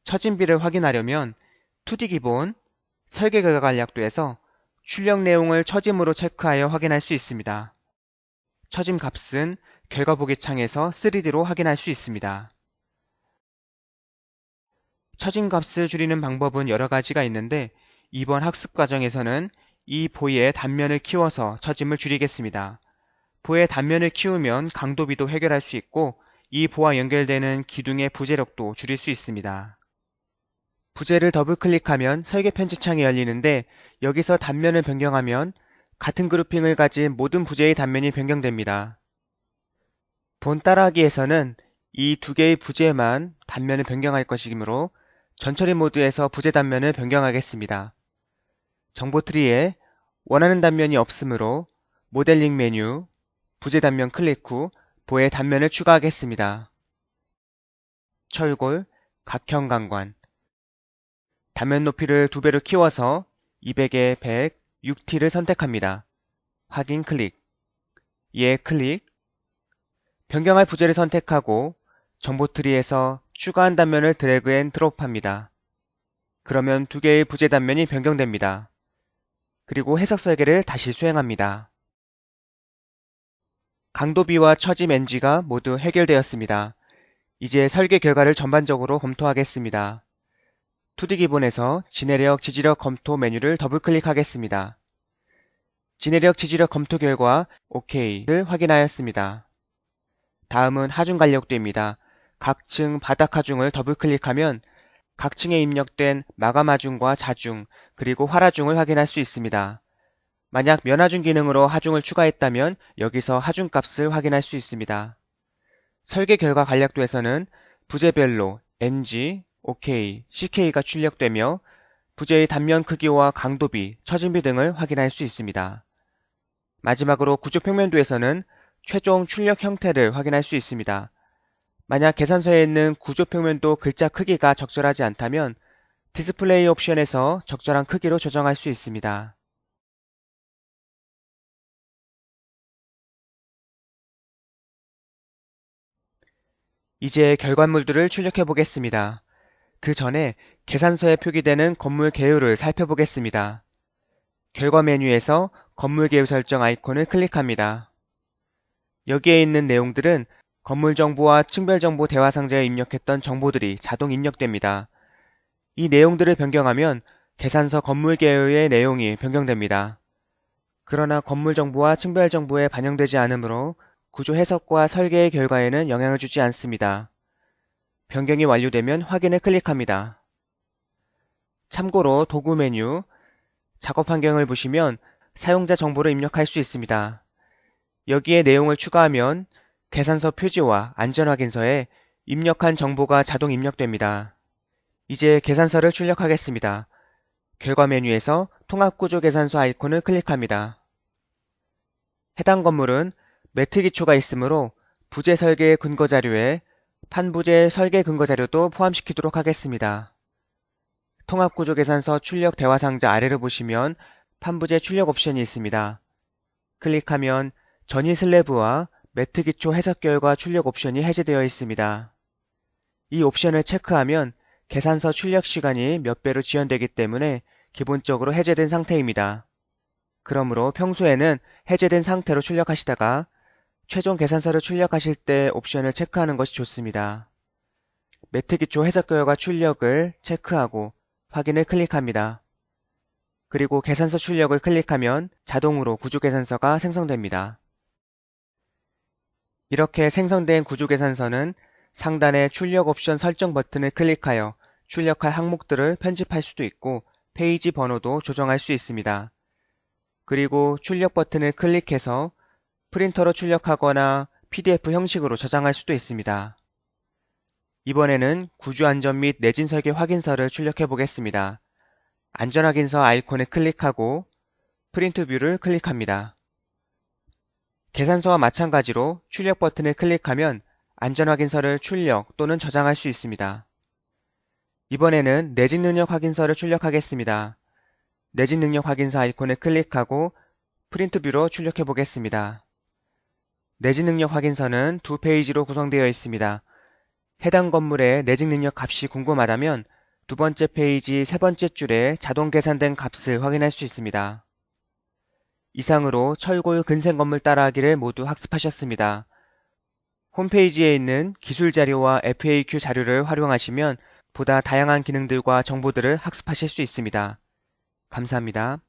처짐비를 확인하려면 2D 기본, 설계 결과 간략도에서 출력 내용을 처짐으로 체크하여 확인할 수 있습니다. 처짐 값은 결과 보기 창에서 3D로 확인할 수 있습니다. 처짐 값을 줄이는 방법은 여러 가지가 있는데 이번 학습 과정에서는 이 보의 단면을 키워서 처짐을 줄이겠습니다. 보의 단면을 키우면 강도비도 해결할 수 있고 이 보와 연결되는 기둥의 부재력도 줄일 수 있습니다. 부재를 더블 클릭하면 설계 편집창이 열리는데 여기서 단면을 변경하면 같은 그룹핑을 가진 모든 부재의 단면이 변경됩니다. 본 따라하기에서는 이 두 개의 부재만 단면을 변경할 것이므로 전처리 모드에서 부재 단면을 변경하겠습니다. 정보트리에 원하는 단면이 없으므로 모델링 메뉴, 부재 단면 클릭 후 보의 단면을 추가하겠습니다. 철골, 각형 강관. 단면 높이를 2배로 키워서 200에 100, 6T를 선택합니다. 확인 클릭. 예 클릭. 변경할 부재를 선택하고 정보트리에서 추가한 단면을 드래그 앤 드롭합니다. 그러면 두 개의 부재 단면이 변경됩니다. 그리고 해석 설계를 다시 수행합니다. 강도비와 처짐 NG가 모두 해결되었습니다. 이제 설계 결과를 전반적으로 검토하겠습니다. 2D 기본에서 지내력, 지지력 검토 메뉴를 더블 클릭하겠습니다. 지내력, 지지력 검토 결과 OK를 확인하였습니다. 다음은 하중 간력도입니다. 각 층 바닥 하중을 더블 클릭하면 각 층에 입력된 마감 하중과 자중, 그리고 활하중을 확인할 수 있습니다. 만약 면하중 기능으로 하중을 추가했다면 여기서 하중 값을 확인할 수 있습니다. 설계 결과 간략도에서는 부재별로 NG, OK, CK가 출력되며 부재의 단면 크기와 강도비, 처짐비 등을 확인할 수 있습니다. 마지막으로 구조 평면도에서는 최종 출력 형태를 확인할 수 있습니다. 만약 계산서에 있는 구조 평면도 글자 크기가 적절하지 않다면 디스플레이 옵션에서 적절한 크기로 조정할 수 있습니다. 이제 결과물들을 출력해 보겠습니다. 그 전에 계산서에 표기되는 건물 계열을 살펴보겠습니다. 결과 메뉴에서 건물 계열 설정 아이콘을 클릭합니다. 여기에 있는 내용들은 건물 정보와 층별 정보 대화 상자에 입력했던 정보들이 자동 입력됩니다. 이 내용들을 변경하면 계산서 건물 계열의 내용이 변경됩니다. 그러나 건물 정보와 층별 정보에 반영되지 않으므로 구조 해석과 설계의 결과에는 영향을 주지 않습니다. 변경이 완료되면 확인을 클릭합니다. 참고로 도구 메뉴, 작업 환경을 보시면 사용자 정보를 입력할 수 있습니다. 여기에 내용을 추가하면 계산서 표지와 안전확인서에 입력한 정보가 자동 입력됩니다. 이제 계산서를 출력하겠습니다. 결과 메뉴에서 통합구조계산서 아이콘을 클릭합니다. 해당 건물은 매트 기초가 있으므로 부재 설계 근거 자료에 판부재 설계 근거 자료도 포함시키도록 하겠습니다. 통합구조계산서 출력 대화상자 아래를 보시면 판부재 출력 옵션이 있습니다. 클릭하면 전이 슬래브와 매트 기초 해석 결과 출력 옵션이 해제되어 있습니다. 이 옵션을 체크하면 계산서 출력 시간이 몇 배로 지연되기 때문에 기본적으로 해제된 상태입니다. 그러므로 평소에는 해제된 상태로 출력하시다가 최종 계산서를 출력하실 때 옵션을 체크하는 것이 좋습니다. 매트 기초 해석 결과 출력을 체크하고 확인을 클릭합니다. 그리고 계산서 출력을 클릭하면 자동으로 구조계산서가 생성됩니다. 이렇게 생성된 구조계산서는 상단의 출력 옵션 설정 버튼을 클릭하여 출력할 항목들을 편집할 수도 있고 페이지 번호도 조정할 수 있습니다. 그리고 출력 버튼을 클릭해서 프린터로 출력하거나 PDF 형식으로 저장할 수도 있습니다. 이번에는 구조 안전 및 내진 설계 확인서를 출력해 보겠습니다. 안전 확인서 아이콘을 클릭하고 프린트 뷰를 클릭합니다. 계산서와 마찬가지로 출력 버튼을 클릭하면 안전 확인서를 출력 또는 저장할 수 있습니다. 이번에는 내진 능력 확인서를 출력하겠습니다. 내진 능력 확인서 아이콘을 클릭하고 프린트 뷰로 출력해 보겠습니다. 내진 능력 확인서는 두 페이지로 구성되어 있습니다. 해당 건물의 내진 능력 값이 궁금하다면 두 번째 페이지 세 번째 줄에 자동 계산된 값을 확인할 수 있습니다. 이상으로 철골 근생 건물 따라하기를 모두 학습하셨습니다. 홈페이지에 있는 기술 자료와 FAQ 자료를 활용하시면 보다 다양한 기능들과 정보들을 학습하실 수 있습니다. 감사합니다.